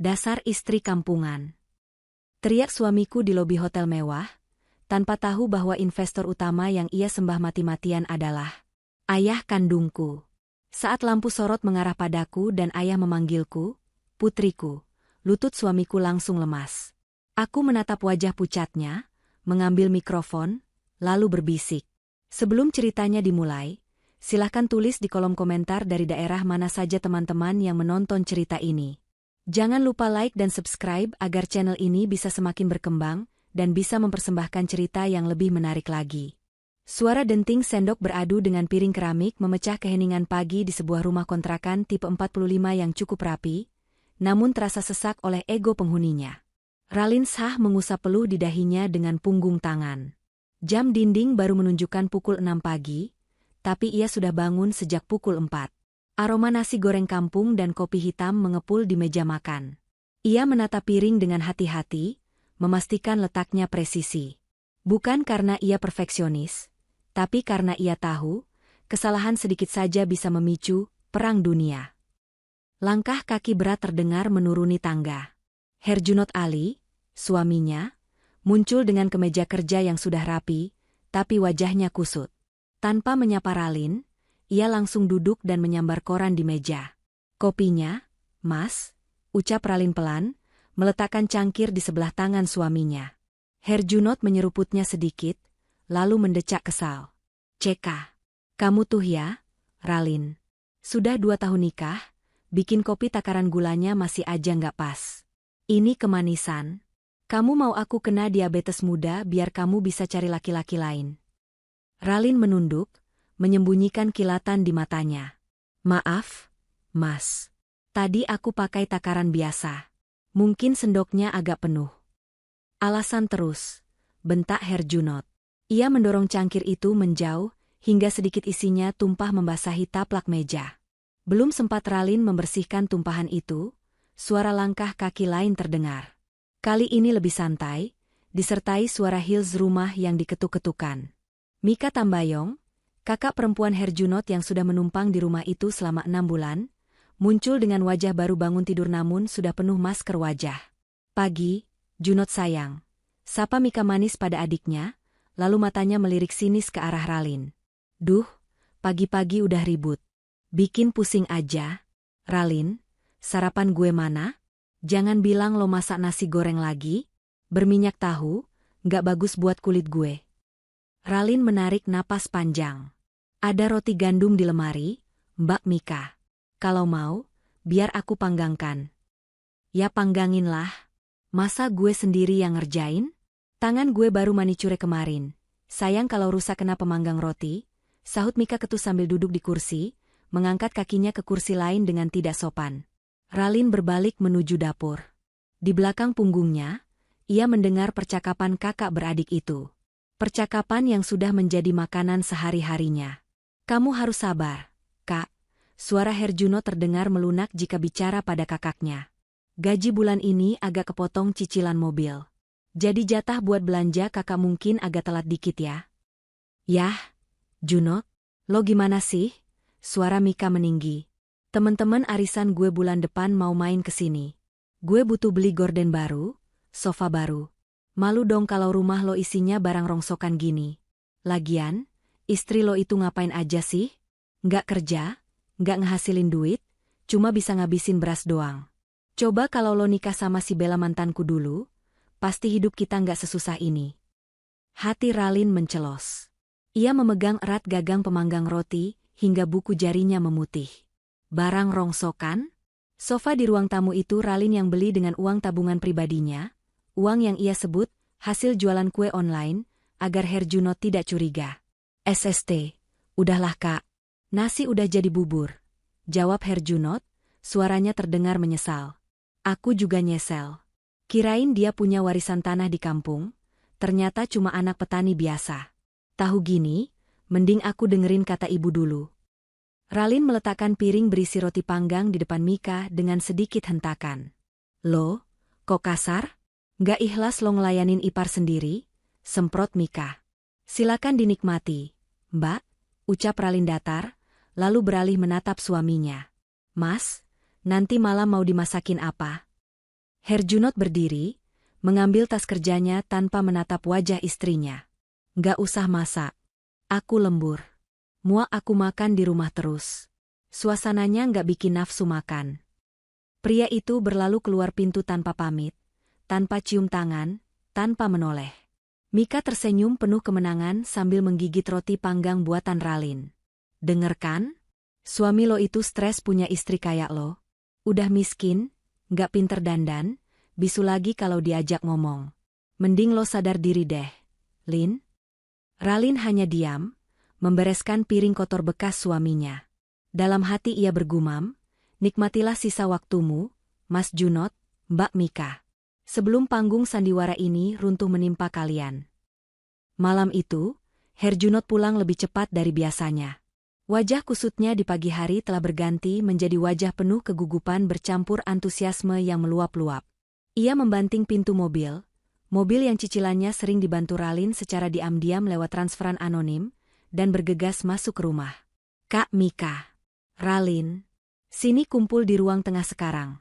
Dasar istri kampungan. Teriak suamiku di lobi hotel mewah, tanpa tahu bahwa investor utama yang ia sembah mati-matian adalah ayah kandungku. Saat lampu sorot mengarah padaku dan ayah memanggilku, putriku, lutut suamiku langsung lemas. Aku menatap wajah pucatnya, mengambil mikrofon, lalu berbisik. Sebelum ceritanya dimulai, silahkan tulis di kolom komentar dari daerah mana saja teman-teman yang menonton cerita ini. Jangan lupa like dan subscribe agar channel ini bisa semakin berkembang dan bisa mempersembahkan cerita yang lebih menarik lagi. Suara denting sendok beradu dengan piring keramik memecah keheningan pagi di sebuah rumah kontrakan tipe 45 yang cukup rapi, namun terasa sesak oleh ego penghuninya. Ralin Shah mengusap peluh di dahinya dengan punggung tangan. Jam dinding baru menunjukkan pukul 6 pagi, tapi ia sudah bangun sejak pukul 4. Aroma nasi goreng kampung dan kopi hitam mengepul di meja makan. Ia menata piring dengan hati-hati, memastikan letaknya presisi. Bukan karena ia perfeksionis, tapi karena ia tahu, kesalahan sedikit saja bisa memicu perang dunia. Langkah kaki berat terdengar menuruni tangga. Herjunot Ali, suaminya, muncul dengan kemeja kerja yang sudah rapi, tapi wajahnya kusut. Tanpa menyapa Ralin, ia langsung duduk dan menyambar koran di meja. Kopinya, Mas, ucap Ralin pelan, meletakkan cangkir di sebelah tangan suaminya. Herjunot menyeruputnya sedikit, lalu mendecak kesal. Ceka, kamu tuh ya, Ralin. Sudah 2 tahun nikah, bikin kopi takaran gulanya masih aja nggak pas. Ini kemanisan. Kamu mau aku kena diabetes muda biar kamu bisa cari laki-laki lain. Ralin menunduk, menyembunyikan kilatan di matanya. Maaf, Mas. Tadi aku pakai takaran biasa. Mungkin sendoknya agak penuh. Alasan terus, bentak Herjunot. Ia mendorong cangkir itu menjauh, hingga sedikit isinya tumpah membasahi taplak meja. Belum sempat Ralin membersihkan tumpahan itu, suara langkah kaki lain terdengar. Kali ini lebih santai, disertai suara heels rumah yang diketuk-ketukan. Mika Tambayong, kakak perempuan Herjunot yang sudah menumpang di rumah itu selama 6 bulan, muncul dengan wajah baru bangun tidur namun sudah penuh masker wajah. Pagi, Junot sayang. Sapa Mika manis pada adiknya, lalu matanya melirik sinis ke arah Ralin. Duh, pagi-pagi udah ribut. Bikin pusing aja. Ralin, sarapan gue mana? Jangan bilang lo masak nasi goreng lagi. Berminyak tahu, nggak bagus buat kulit gue. Ralin menarik napas panjang. Ada roti gandum di lemari, Mbak Mika. Kalau mau, biar aku panggangkan. Ya pangganginlah. Masa gue sendiri yang ngerjain? Tangan gue baru manicure kemarin. Sayang kalau rusak kena pemanggang roti, sahut Mika ketus sambil duduk di kursi, mengangkat kakinya ke kursi lain dengan tidak sopan. Ralin berbalik menuju dapur. Di belakang punggungnya, ia mendengar percakapan kakak beradik itu. Percakapan yang sudah menjadi makanan sehari-harinya. Kamu harus sabar, Kak. Suara Herjunot terdengar melunak jika bicara pada kakaknya. Gaji bulan ini agak kepotong cicilan mobil. Jadi jatah buat belanja kakak mungkin agak telat dikit ya. Yah, Junot, lo gimana sih? Suara Mika meninggi. Temen-temen arisan gue bulan depan mau main ke sini. Gue butuh beli gorden baru, sofa baru. Malu dong kalau rumah lo isinya barang rongsokan gini. Lagian, istri lo itu ngapain aja sih? Nggak kerja, nggak ngehasilin duit, cuma bisa ngabisin beras doang. Coba kalau lo nikah sama si Bella mantanku dulu, pasti hidup kita nggak sesusah ini. Hati Ralin mencelos. Ia memegang erat gagang pemanggang roti, hingga buku jarinya memutih. Barang rongsokan? Sofa di ruang tamu itu Ralin yang beli dengan uang tabungan pribadinya, uang yang ia sebut hasil jualan kue online, agar Herjunot tidak curiga. SST, udahlah Kak. Nasi udah jadi bubur. Jawab Herjunot, suaranya terdengar menyesal. Aku juga nyesel. Kirain dia punya warisan tanah di kampung, ternyata cuma anak petani biasa. Tahu gini, mending aku dengerin kata ibu dulu. Ralin meletakkan piring berisi roti panggang di depan Mika dengan sedikit hentakan. Lo, kok kasar? Nggak ikhlas lo ngelayanin ipar sendiri? Semprot Mika. Silakan dinikmati, Mbak, ucap Ralin datar, lalu beralih menatap suaminya. Mas, nanti malam mau dimasakin apa? Herjunot berdiri, mengambil tas kerjanya tanpa menatap wajah istrinya. Nggak usah masak. Aku lembur. Muak aku makan di rumah terus. Suasananya nggak bikin nafsu makan. Pria itu berlalu keluar pintu tanpa pamit, tanpa cium tangan, tanpa menoleh. Mika tersenyum penuh kemenangan sambil menggigit roti panggang buatan Ralin. Denger kan? Suami lo itu stres punya istri kayak lo. Udah miskin, nggak pinter dandan, bisu lagi kalau diajak ngomong. Mending lo sadar diri deh, Lin. Ralin hanya diam, membereskan piring kotor bekas suaminya. Dalam hati ia bergumam, nikmatilah sisa waktumu, Mas Junot, Mbak Mika. Sebelum panggung sandiwara ini runtuh menimpa kalian. Malam itu, Herjunot pulang lebih cepat dari biasanya. Wajah kusutnya di pagi hari telah berganti menjadi wajah penuh kegugupan bercampur antusiasme yang meluap-luap. Ia membanting pintu mobil yang cicilannya sering dibantu Ralin secara diam-diam lewat transferan anonim, dan bergegas masuk ke rumah. Kak Mika. Ralin. Sini kumpul di ruang tengah sekarang,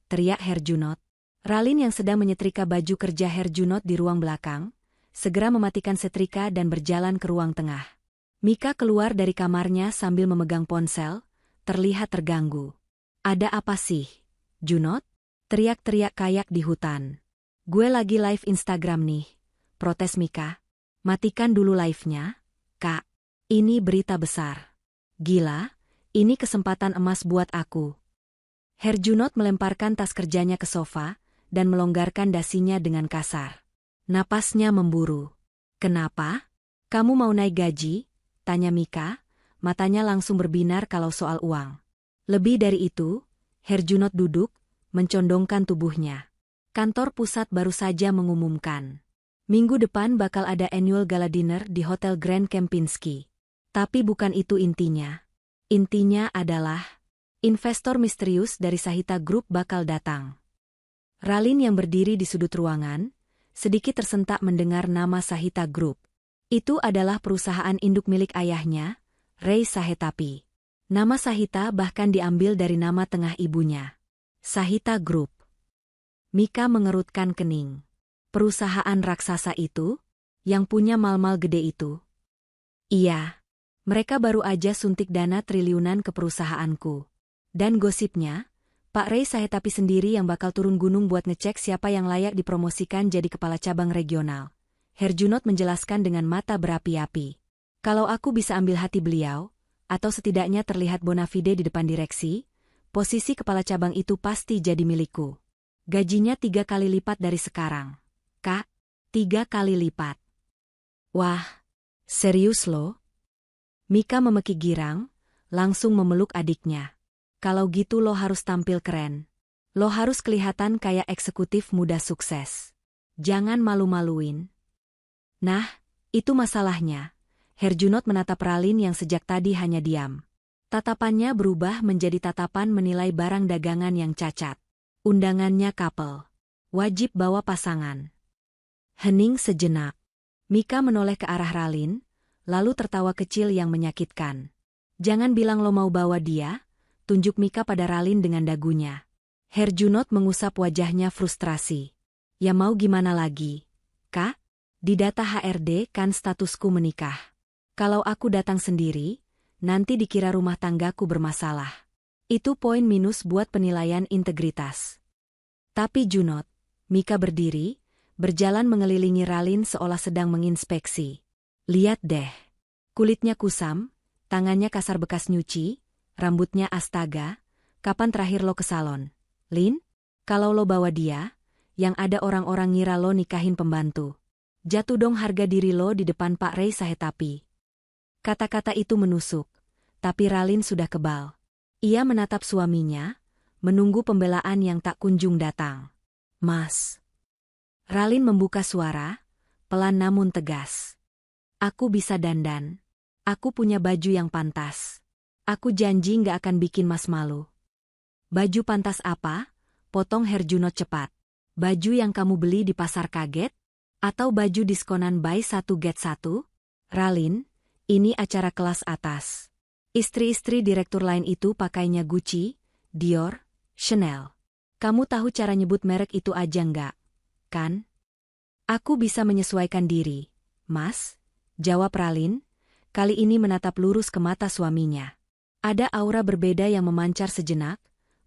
teriak Herjunot. Ralin yang sedang menyetrika baju kerja Herjunot di ruang belakang, segera mematikan setrika dan berjalan ke ruang tengah. Mika keluar dari kamarnya sambil memegang ponsel, terlihat terganggu. Ada apa sih, Junot? Teriak-teriak kayak di hutan. Gue lagi live Instagram nih, protes Mika. Matikan dulu live-nya, Kak. Ini berita besar. Gila, ini kesempatan emas buat aku. Herjunot melemparkan tas kerjanya ke sofa, dan melonggarkan dasinya dengan kasar. Napasnya memburu. Kenapa? Kamu mau naik gaji? Tanya Mika, matanya langsung berbinar kalau soal uang. Lebih dari itu, Herjunot duduk, mencondongkan tubuhnya. Kantor pusat baru saja mengumumkan. Minggu depan bakal ada annual gala dinner di Hotel Grand Kempinski. Tapi bukan itu intinya. Intinya adalah, investor misterius dari Sahita Group bakal datang. Ralin yang berdiri di sudut ruangan, sedikit tersentak mendengar nama Sahita Group. Itu adalah perusahaan induk milik ayahnya, Ray Sahetapi. Nama Sahita bahkan diambil dari nama tengah ibunya. Sahita Group. Mika mengerutkan kening. Perusahaan raksasa itu, yang punya mal-mal gede itu. Iya, mereka baru aja suntik dana triliunan ke perusahaanku. Dan gosipnya, Pak Ray Sahetapi sendiri yang bakal turun gunung buat ngecek siapa yang layak dipromosikan jadi kepala cabang regional. Herjunot menjelaskan dengan mata berapi-api. Kalau aku bisa ambil hati beliau, atau setidaknya terlihat bona fide di depan direksi, posisi kepala cabang itu pasti jadi milikku. Gajinya 3 kali lipat dari sekarang. Kak, 3 kali lipat. Wah, serius lo? Mika memekik girang, langsung memeluk adiknya. Kalau gitu lo harus tampil keren. Lo harus kelihatan kayak eksekutif muda sukses. Jangan malu-maluin. Nah, itu masalahnya. Herjunot menatap Ralin yang sejak tadi hanya diam. Tatapannya berubah menjadi tatapan menilai barang dagangan yang cacat. Undangannya couple. Wajib bawa pasangan. Hening sejenak. Mika menoleh ke arah Ralin, lalu tertawa kecil yang menyakitkan. Jangan bilang lo mau bawa dia, tunjuk Mika pada Ralin dengan dagunya. Herjunot mengusap wajahnya frustrasi. Ya mau gimana lagi? Kak, di data HRD kan statusku menikah. Kalau aku datang sendiri, nanti dikira rumah tanggaku bermasalah. Itu poin minus buat penilaian integritas. Tapi Junot, Mika berdiri, berjalan mengelilingi Ralin seolah sedang menginspeksi. Lihat deh. Kulitnya kusam, tangannya kasar bekas nyuci, rambutnya astaga. Kapan terakhir lo ke salon? Lin, kalau lo bawa dia, yang ada orang-orang ngira lo nikahin pembantu. Jatuh dong harga diri lo di depan Pak Ray Sahetapi. Kata-kata itu menusuk, tapi Ralin sudah kebal. Ia menatap suaminya, menunggu pembelaan yang tak kunjung datang. Mas. Ralin membuka suara, pelan namun tegas. Aku bisa dandan. Aku punya baju yang pantas. Aku janji nggak akan bikin mas malu. Baju pantas apa? Potong Herjunot cepat. Baju yang kamu beli di pasar kaget? Atau baju diskonan buy 1 get 1? Ralin, ini acara kelas atas. Istri-istri direktur lain itu pakainya Gucci, Dior, Chanel. Kamu tahu cara nyebut merek itu aja nggak, kan? Aku bisa menyesuaikan diri, Mas, jawab Ralin, kali ini menatap lurus ke mata suaminya. Ada aura berbeda yang memancar sejenak,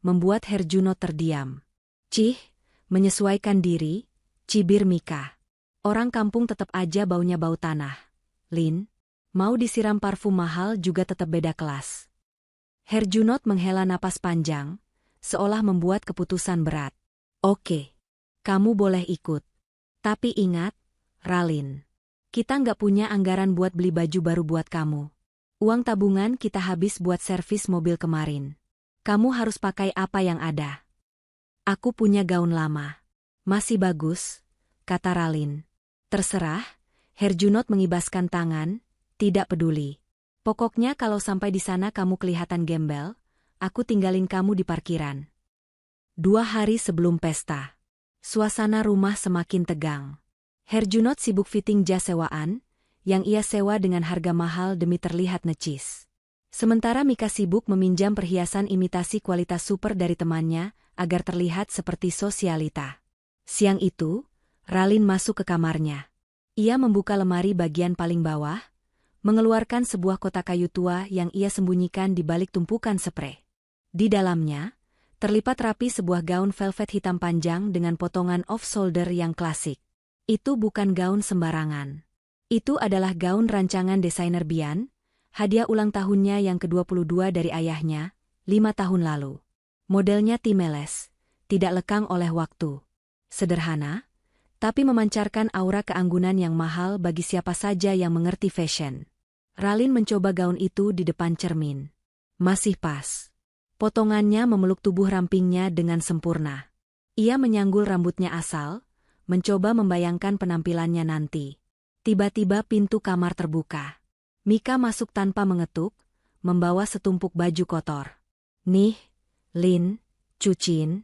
membuat Herjunot terdiam. Cih, menyesuaikan diri, cibir Mika. Orang kampung tetap aja baunya bau tanah. Lin, mau disiram parfum mahal juga tetap beda kelas. Herjunot menghela napas panjang, seolah membuat keputusan berat. Oke, kamu boleh ikut. Tapi ingat, Ralin, kita nggak punya anggaran buat beli baju baru buat kamu. Uang tabungan kita habis buat servis mobil kemarin. Kamu harus pakai apa yang ada. Aku punya gaun lama. Masih bagus, kata Ralin. Terserah, Herjunot mengibaskan tangan, tidak peduli. Pokoknya kalau sampai di sana kamu kelihatan gembel, aku tinggalin kamu di parkiran. 2 hari sebelum pesta. Suasana rumah semakin tegang. Herjunot sibuk fitting jas sewaan, yang ia sewa dengan harga mahal demi terlihat necis. Sementara Mika sibuk meminjam perhiasan imitasi kualitas super dari temannya, agar terlihat seperti sosialita. Siang itu, Ralin masuk ke kamarnya. Ia membuka lemari bagian paling bawah, mengeluarkan sebuah kotak kayu tua yang ia sembunyikan di balik tumpukan sprei. Di dalamnya, terlipat rapi sebuah gaun velvet hitam panjang dengan potongan off-shoulder yang klasik. Itu bukan gaun sembarangan. Itu adalah gaun rancangan desainer Bian, hadiah ulang tahunnya yang ke-22 dari ayahnya, 5 tahun lalu. Modelnya timeless, tidak lekang oleh waktu. Sederhana, tapi memancarkan aura keanggunan yang mahal bagi siapa saja yang mengerti fashion. Ralin mencoba gaun itu di depan cermin. Masih pas. Potongannya memeluk tubuh rampingnya dengan sempurna. Ia menyanggul rambutnya asal, mencoba membayangkan penampilannya nanti. Tiba-tiba pintu kamar terbuka. Mika masuk tanpa mengetuk, membawa setumpuk baju kotor. Nih, Lin, cuciin.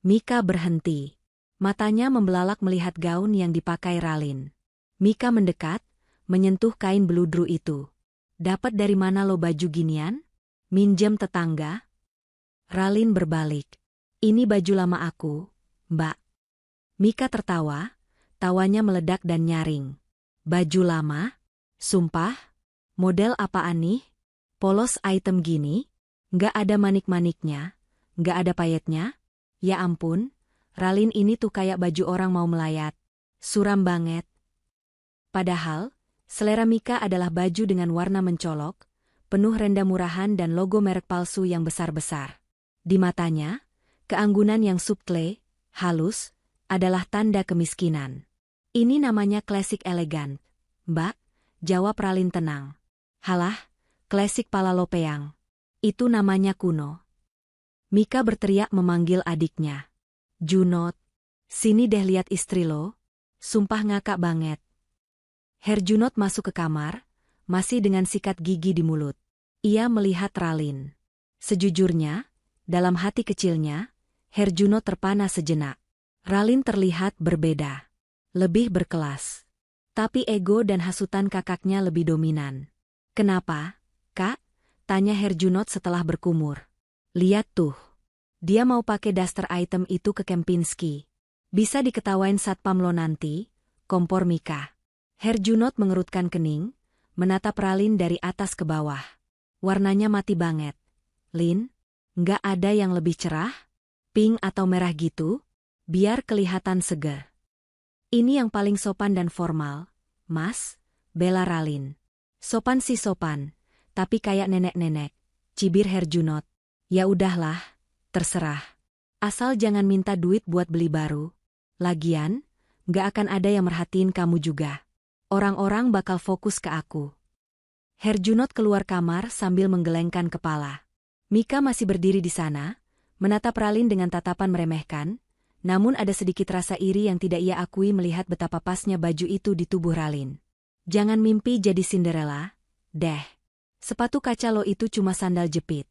Mika berhenti. Matanya membelalak melihat gaun yang dipakai Ralin. Mika mendekat, menyentuh kain beludru itu. Dapat dari mana lo baju ginian? Minjem tetangga? Ralin berbalik. Ini baju lama aku, Mbak. Mika tertawa. Tawanya meledak dan nyaring. Baju lama? Sumpah? Model apaan nih? Polos item gini? Nggak ada manik-maniknya? Nggak ada payetnya? Ya ampun, Ralin ini tuh kayak baju orang mau melayat. Suram banget. Padahal, selera Mika adalah baju dengan warna mencolok, penuh renda murahan dan logo merek palsu yang besar-besar. Di matanya, keanggunan yang subtle, halus, adalah tanda kemiskinan. Ini namanya klasik elegan, Mbak, jawab Ralin tenang. Halah, klasik pala lopeang. Itu namanya kuno. Mika berteriak memanggil adiknya. Junot, sini deh lihat istri lo. Sumpah ngakak banget. Herjunot masuk ke kamar, masih dengan sikat gigi di mulut. Ia melihat Ralin. Sejujurnya, dalam hati kecilnya, Herjunot terpana sejenak. Ralin terlihat berbeda. Lebih berkelas. Tapi ego dan hasutan kakaknya lebih dominan. Kenapa, Kak? Tanya Herjunot setelah berkumur. Lihat tuh. Dia mau pakai daster item itu ke Kempinski. Bisa diketawain satpam lo nanti, kompor Mika. Herjunot mengerutkan kening, menatap Ralin dari atas ke bawah. Warnanya mati banget. Lin, nggak ada yang lebih cerah? Pink atau merah gitu? Biar kelihatan segar. Ini yang paling sopan dan formal, Mas, bela Ralin. Sopan sih sopan, tapi kayak nenek-nenek, cibir Herjunot. Ya udahlah, terserah. Asal jangan minta duit buat beli baru. Lagian, gak akan ada yang merhatiin kamu juga. Orang-orang bakal fokus ke aku. Herjunot keluar kamar sambil menggelengkan kepala. Mika masih berdiri di sana, menatap Ralin dengan tatapan meremehkan, namun ada sedikit rasa iri yang tidak ia akui melihat betapa pasnya baju itu di tubuh Ralin. Jangan mimpi jadi Cinderella, deh. Sepatu kaca lo itu cuma sandal jepit.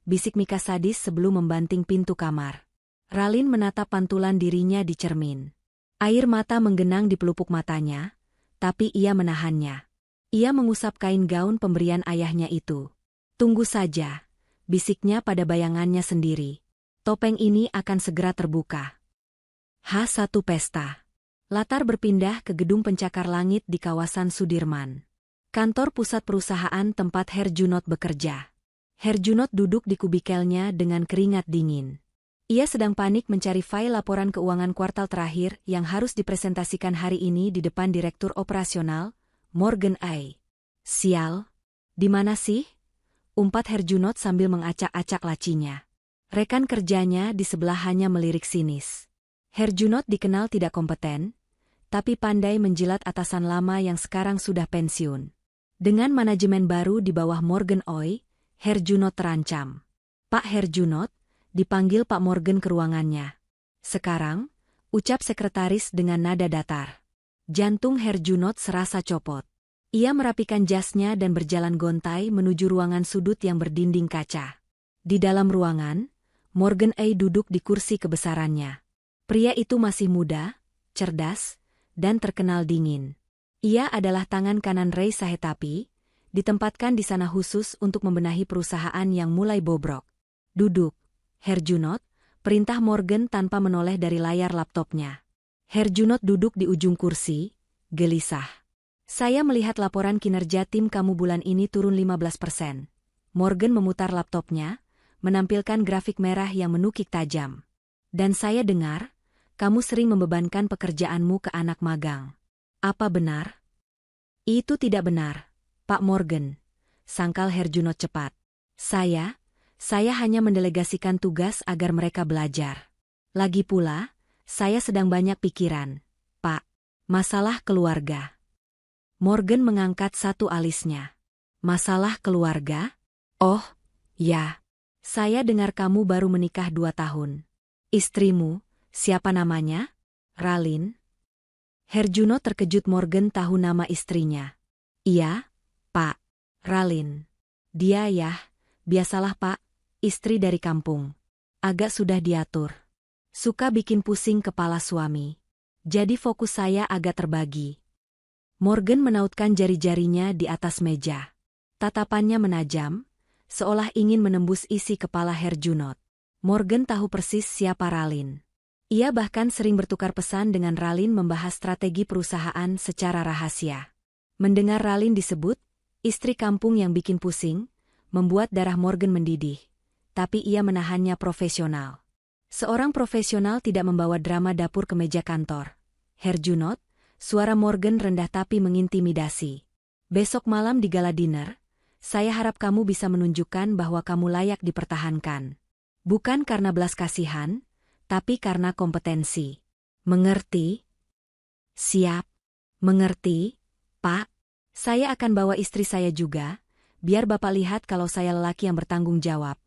Bisik Mika sadis sebelum membanting pintu kamar. Ralin menatap pantulan dirinya di cermin. Air mata menggenang di pelupuk matanya, tapi ia menahannya. Ia mengusap kain gaun pemberian ayahnya itu. Tunggu saja, bisiknya pada bayangannya sendiri. Topeng ini akan segera terbuka. H1 Pesta. Latar berpindah ke gedung pencakar langit di kawasan Sudirman. Kantor pusat perusahaan tempat Herjunot bekerja. Herjunot duduk di kubikelnya dengan keringat dingin. Ia sedang panik mencari file laporan keuangan kuartal terakhir yang harus dipresentasikan hari ini di depan Direktur Operasional, Morgan A. Sial, di mana sih? Umpat Herjunot sambil mengacak-acak lacinya. Rekan kerjanya di sebelah hanya melirik sinis. Herjunot dikenal tidak kompeten, tapi pandai menjilat atasan lama yang sekarang sudah pensiun. Dengan manajemen baru di bawah Morgan Oy, Herjunot terancam. Pak Herjunot, dipanggil Pak Morgan ke ruangannya. Sekarang, ucap sekretaris dengan nada datar. Jantung Herjunot serasa copot. Ia merapikan jasnya dan berjalan gontai menuju ruangan sudut yang berdinding kaca. Di dalam ruangan, Morgan A. duduk di kursi kebesarannya. Pria itu masih muda, cerdas, dan terkenal dingin. Ia adalah tangan kanan Ray Sahetapi, ditempatkan di sana khusus untuk membenahi perusahaan yang mulai bobrok. Duduk, Herjunot, perintah Morgan tanpa menoleh dari layar laptopnya. Herjunot duduk di ujung kursi, gelisah. Saya melihat laporan kinerja tim kamu bulan ini turun 15%. Morgan memutar laptopnya, menampilkan grafik merah yang menukik tajam. Dan saya dengar, kamu sering membebankan pekerjaanmu ke anak magang. Apa benar? Itu tidak benar, Pak Morgan, sangkal Herjunot cepat. Saya hanya mendelegasikan tugas agar mereka belajar. Lagi pula, saya sedang banyak pikiran, Pak. Masalah keluarga. Morgan mengangkat satu alisnya. Masalah keluarga? Oh, ya. Saya dengar kamu baru menikah 2 tahun. Istrimu, siapa namanya? Ralin? Herjunot terkejut Morgan tahu nama istrinya. Iya, Pak. Ralin. Dia ya, biasalah Pak, istri dari kampung. Agak sudah diatur. Suka bikin pusing kepala suami. Jadi fokus saya agak terbagi. Morgan menautkan jari-jarinya di atas meja. Tatapannya menajam, seolah ingin menembus isi kepala Herjunot. Morgan tahu persis siapa Ralin. Ia bahkan sering bertukar pesan dengan Ralin membahas strategi perusahaan secara rahasia. Mendengar Ralin disebut, istri kampung yang bikin pusing, membuat darah Morgan mendidih. Tapi ia menahannya profesional. Seorang profesional tidak membawa drama dapur ke meja kantor. Herjunot, suara Morgan rendah tapi mengintimidasi. Besok malam di gala dinner, saya harap kamu bisa menunjukkan bahwa kamu layak dipertahankan. Bukan karena belas kasihan, tapi karena kompetensi. Mengerti? Siap. Mengerti, Pak. Saya akan bawa istri saya juga, biar Bapak lihat kalau saya lelaki yang bertanggung jawab.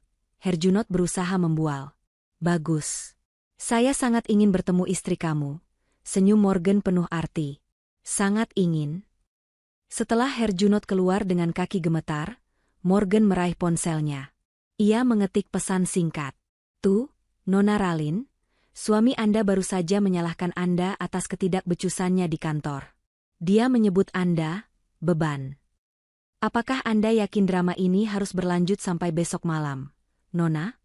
Herjunot berusaha membual. Bagus. Saya sangat ingin bertemu istri kamu. Senyum Morgan penuh arti. Sangat ingin. Setelah Herjunot keluar dengan kaki gemetar, Morgan meraih ponselnya. Ia mengetik pesan singkat. Tuh, Nona Ralin, suami Anda baru saja menyalahkan Anda atas ketidakbecusannya di kantor. Dia menyebut Anda beban. Apakah Anda yakin drama ini harus berlanjut sampai besok malam, Nona?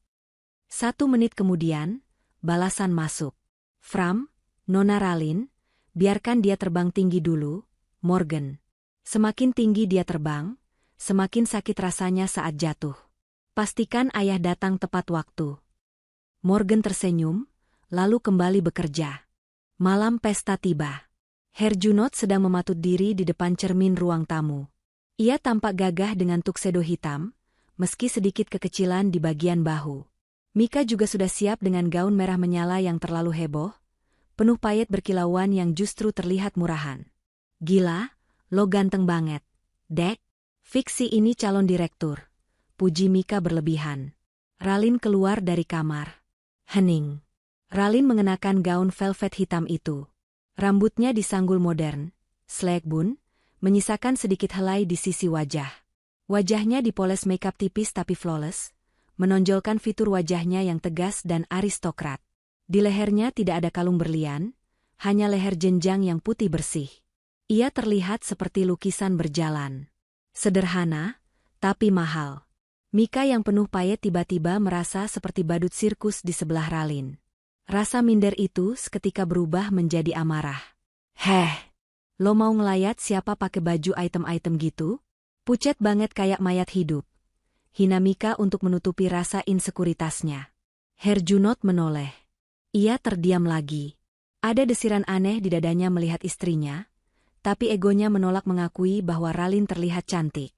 1 menit kemudian, balasan masuk. Fram, Nona Ralin, biarkan dia terbang tinggi dulu, Morgan. Semakin tinggi dia terbang, semakin sakit rasanya saat jatuh. Pastikan ayah datang tepat waktu. Morgan tersenyum, lalu kembali bekerja. Malam pesta tiba. Herjunot sedang mematut diri di depan cermin ruang tamu. Ia tampak gagah dengan tuxedo hitam, meski sedikit kekecilan di bagian bahu. Mika juga sudah siap dengan gaun merah menyala yang terlalu heboh, penuh payet berkilauan yang justru terlihat murahan. Gila, lo ganteng banget, Dek. Fiksi ini calon direktur. Puji Mika berlebihan. Ralin keluar dari kamar. Hening. Ralin mengenakan gaun velvet hitam itu. Rambutnya disanggul modern, slack bun, menyisakan sedikit helai di sisi wajah. Wajahnya dipoles makeup tipis tapi flawless, menonjolkan fitur wajahnya yang tegas dan aristokrat. Di lehernya tidak ada kalung berlian, hanya leher jenjang yang putih bersih. Ia terlihat seperti lukisan berjalan. Sederhana, tapi mahal. Mika yang penuh payet tiba-tiba merasa seperti badut sirkus di sebelah Ralin. Rasa minder itu seketika berubah menjadi amarah. Heh, lo mau ngelayat siapa pakai baju item-item gitu? Pucet banget kayak mayat hidup. Hina Mika untuk menutupi rasa insekuritasnya. Herjunot menoleh. Ia terdiam lagi. Ada desiran aneh di dadanya melihat istrinya, tapi egonya menolak mengakui bahwa Ralin terlihat cantik.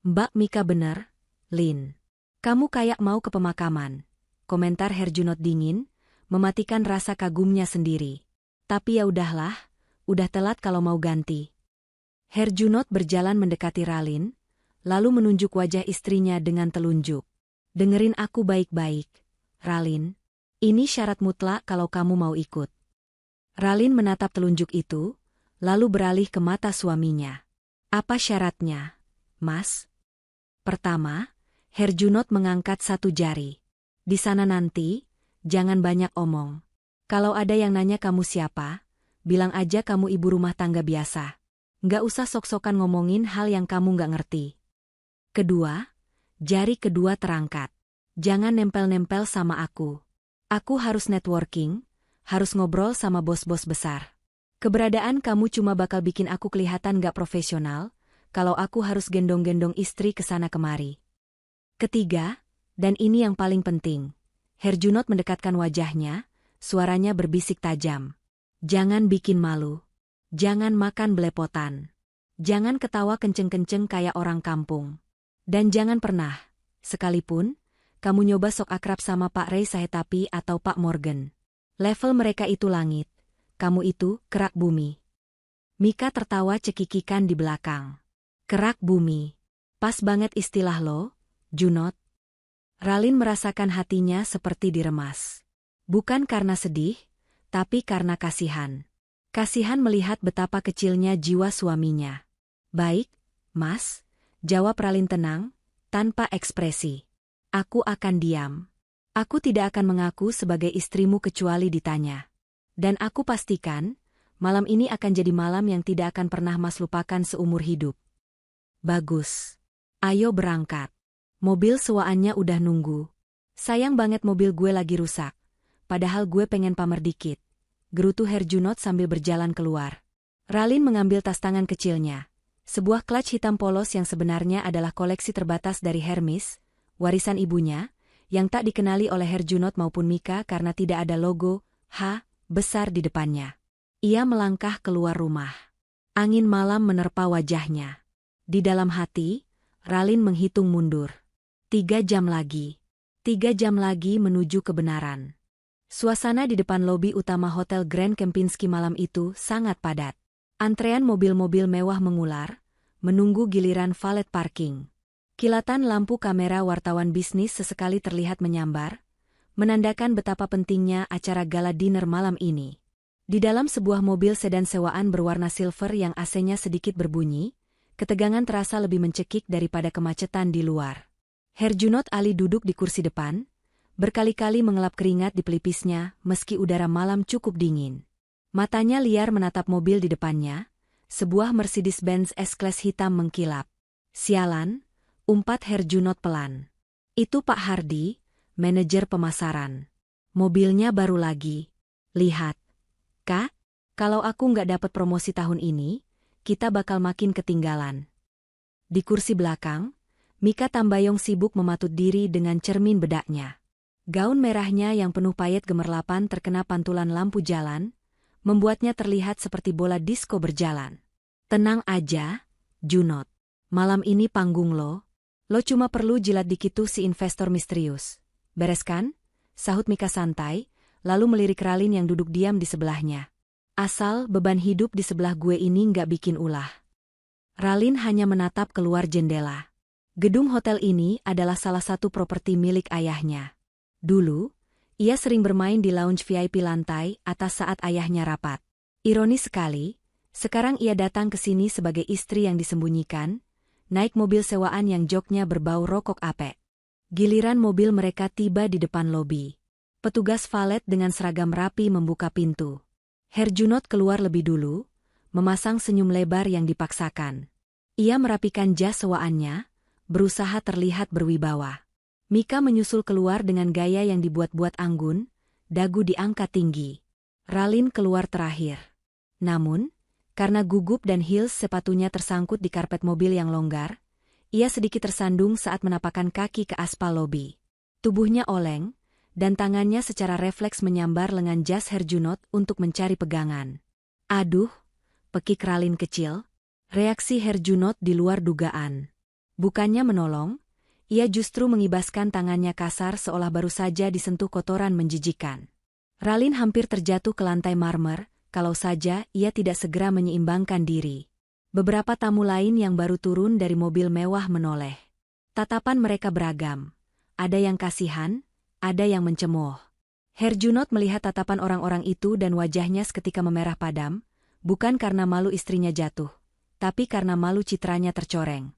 Mbak Mika bener, Lin. Kamu kayak mau ke pemakaman. Komentar Herjunot dingin, mematikan rasa kagumnya sendiri. Tapi ya udahlah, udah telat kalau mau ganti. Herjunot berjalan mendekati Ralin, lalu menunjuk wajah istrinya dengan telunjuk. Dengerin aku baik-baik, Ralin. Ini syarat mutlak kalau kamu mau ikut. Ralin menatap telunjuk itu, lalu beralih ke mata suaminya. Apa syaratnya, Mas? Pertama, Herjunot mengangkat satu jari. Di sana nanti, jangan banyak omong. Kalau ada yang nanya kamu siapa, bilang aja kamu ibu rumah tangga biasa. Nggak usah sok-sokan ngomongin hal yang kamu nggak ngerti. Kedua, jari kedua terangkat. Jangan nempel-nempel sama aku. Aku harus networking, harus ngobrol sama bos-bos besar. Keberadaan kamu cuma bakal bikin aku kelihatan nggak profesional, kalau aku harus gendong-gendong istri kesana kemari. Ketiga, dan ini yang paling penting, Herjunot mendekatkan wajahnya, suaranya berbisik tajam. Jangan bikin malu. Jangan makan belepotan. Jangan ketawa kenceng-kenceng kayak orang kampung. Dan jangan pernah, sekalipun, kamu nyoba sok akrab sama Pak Ray Sahetapi atau Pak Morgan. Level mereka itu langit, kamu itu kerak bumi. Mika tertawa cekikikan di belakang. Kerak bumi. Pas banget istilah lo, Junot. Ralin merasakan hatinya seperti diremas. Bukan karena sedih, tapi karena kasihan. Kasihan melihat betapa kecilnya jiwa suaminya. Baik, Mas, jawab Ralin tenang, tanpa ekspresi. Aku akan diam. Aku tidak akan mengaku sebagai istrimu kecuali ditanya. Dan aku pastikan, malam ini akan jadi malam yang tidak akan pernah Mas lupakan seumur hidup. Bagus. Ayo berangkat. Mobil sewaannya udah nunggu. Sayang banget mobil gue lagi rusak. Padahal gue pengen pamer dikit. Gerutu Herjunot sambil berjalan keluar. Ralin mengambil tas tangan kecilnya. Sebuah clutch hitam polos yang sebenarnya adalah koleksi terbatas dari Hermes, warisan ibunya, yang tak dikenali oleh Herjunot maupun Mika karena tidak ada logo H besar di depannya. Ia melangkah keluar rumah. Angin malam menerpa wajahnya. Di dalam hati, Ralin menghitung mundur. 3 jam lagi. 3 jam lagi menuju kebenaran. Suasana di depan lobi utama Hotel Grand Kempinski malam itu sangat padat. Antrean mobil-mobil mewah mengular, menunggu giliran valet parking. Kilatan lampu kamera wartawan bisnis sesekali terlihat menyambar, menandakan betapa pentingnya acara gala dinner malam ini. Di dalam sebuah mobil sedan sewaan berwarna silver yang AC-nya sedikit berbunyi, ketegangan terasa lebih mencekik daripada kemacetan di luar. Herjunot Ali duduk di kursi depan, berkali-kali mengelap keringat di pelipisnya meski udara malam cukup dingin. Matanya liar menatap mobil di depannya, sebuah Mercedes-Benz S-Class hitam mengkilap. Sialan, umpat Herjunot pelan. Itu Pak Hardi, manajer pemasaran. Mobilnya baru lagi. Lihat. Kak, kalau aku nggak dapat promosi tahun ini, kita bakal makin ketinggalan. Di kursi belakang, Mika Tambayong sibuk mematut diri dengan cermin bedaknya. Gaun merahnya yang penuh payet gemerlapan terkena pantulan lampu jalan, membuatnya terlihat seperti bola disko berjalan. Tenang aja, Junot. Malam ini panggung lo. Lo cuma perlu jilat dikit tuh si investor misterius. Beres kan? Sahut Mika santai, lalu melirik Ralin yang duduk diam di sebelahnya. Asal beban hidup di sebelah gue ini nggak bikin ulah. Ralin hanya menatap keluar jendela. Gedung hotel ini adalah salah satu properti milik ayahnya. Dulu, ia sering bermain di lounge VIP lantai atas saat ayahnya rapat. Ironis sekali, sekarang ia datang ke sini sebagai istri yang disembunyikan, naik mobil sewaan yang joknya berbau rokok apek. Giliran mobil mereka tiba di depan lobi. Petugas valet dengan seragam rapi membuka pintu. Herjunot keluar lebih dulu, memasang senyum lebar yang dipaksakan. Ia merapikan jas sewaannya, berusaha terlihat berwibawa. Mika menyusul keluar dengan gaya yang dibuat-buat anggun, dagu diangkat tinggi. Ralin keluar terakhir. Namun, karena gugup dan heels sepatunya tersangkut di karpet mobil yang longgar, ia sedikit tersandung saat menapakkan kaki ke aspal lobi. Tubuhnya oleng, dan tangannya secara refleks menyambar lengan jas Herjunot untuk mencari pegangan. Aduh, pekik Ralin kecil. Reaksi Herjunot di luar dugaan. Bukannya menolong, ia justru mengibaskan tangannya kasar seolah baru saja disentuh kotoran menjijikan. Ralin hampir terjatuh ke lantai marmer, kalau saja ia tidak segera menyeimbangkan diri. Beberapa tamu lain yang baru turun dari mobil mewah menoleh. Tatapan mereka beragam. Ada yang kasihan, ada yang mencemooh. Herjunot melihat tatapan orang-orang itu dan wajahnya seketika memerah padam, bukan karena malu istrinya jatuh, tapi karena malu citranya tercoreng.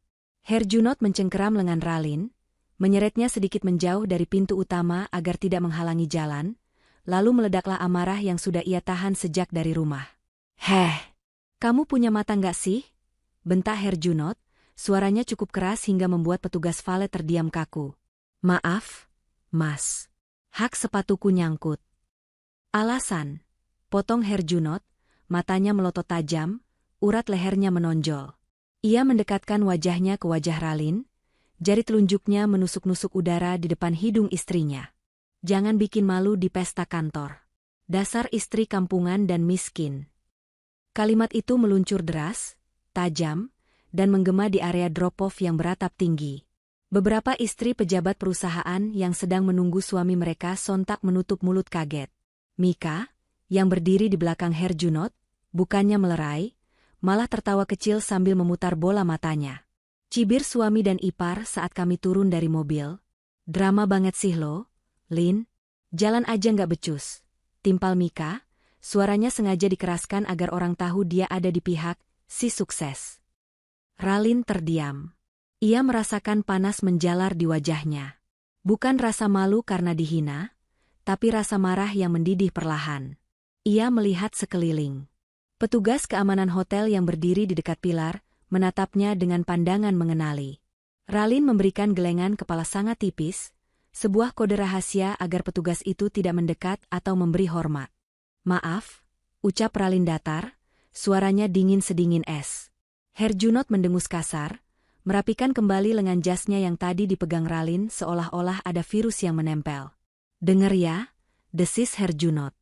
Herjunot mencengkeram lengan Ralin, menyeretnya sedikit menjauh dari pintu utama agar tidak menghalangi jalan, lalu meledaklah amarah yang sudah ia tahan sejak dari rumah. "Heh, kamu punya mata nggak sih?" bentak Herjunot, suaranya cukup keras hingga membuat petugas valet terdiam kaku. "Maaf, Mas. Hak sepatuku nyangkut." "Alasan?" potong Herjunot, matanya melotot tajam, urat lehernya menonjol. Ia mendekatkan wajahnya ke wajah Ralin, jari telunjuknya menusuk-nusuk udara di depan hidung istrinya. "Jangan bikin malu di pesta kantor. Dasar istri kampungan dan miskin." Kalimat itu meluncur deras, tajam, dan menggema di area drop-off yang beratap tinggi. Beberapa istri pejabat perusahaan yang sedang menunggu suami mereka sontak menutup mulut kaget. Mika, yang berdiri di belakang Herjunot, bukannya melerai, malah tertawa kecil sambil memutar bola matanya. "Cibir suami dan ipar saat kami turun dari mobil. Drama banget sih lo, Lin. Jalan aja nggak becus." Timpal Mika, suaranya sengaja dikeraskan agar orang tahu dia ada di pihak si sukses. Ralin terdiam. Ia merasakan panas menjalar di wajahnya. Bukan rasa malu karena dihina, tapi rasa marah yang mendidih perlahan. Ia melihat sekeliling. Petugas keamanan hotel yang berdiri di dekat pilar, menatapnya dengan pandangan mengenali. Ralin memberikan gelengan kepala sangat tipis, sebuah kode rahasia agar petugas itu tidak mendekat atau memberi hormat. "Maaf," ucap Ralin datar, suaranya dingin sedingin es. Herjunot mendengus kasar, merapikan kembali lengan jasnya yang tadi dipegang Ralin seolah-olah ada virus yang menempel. "Dengar ya," desis Herjunot.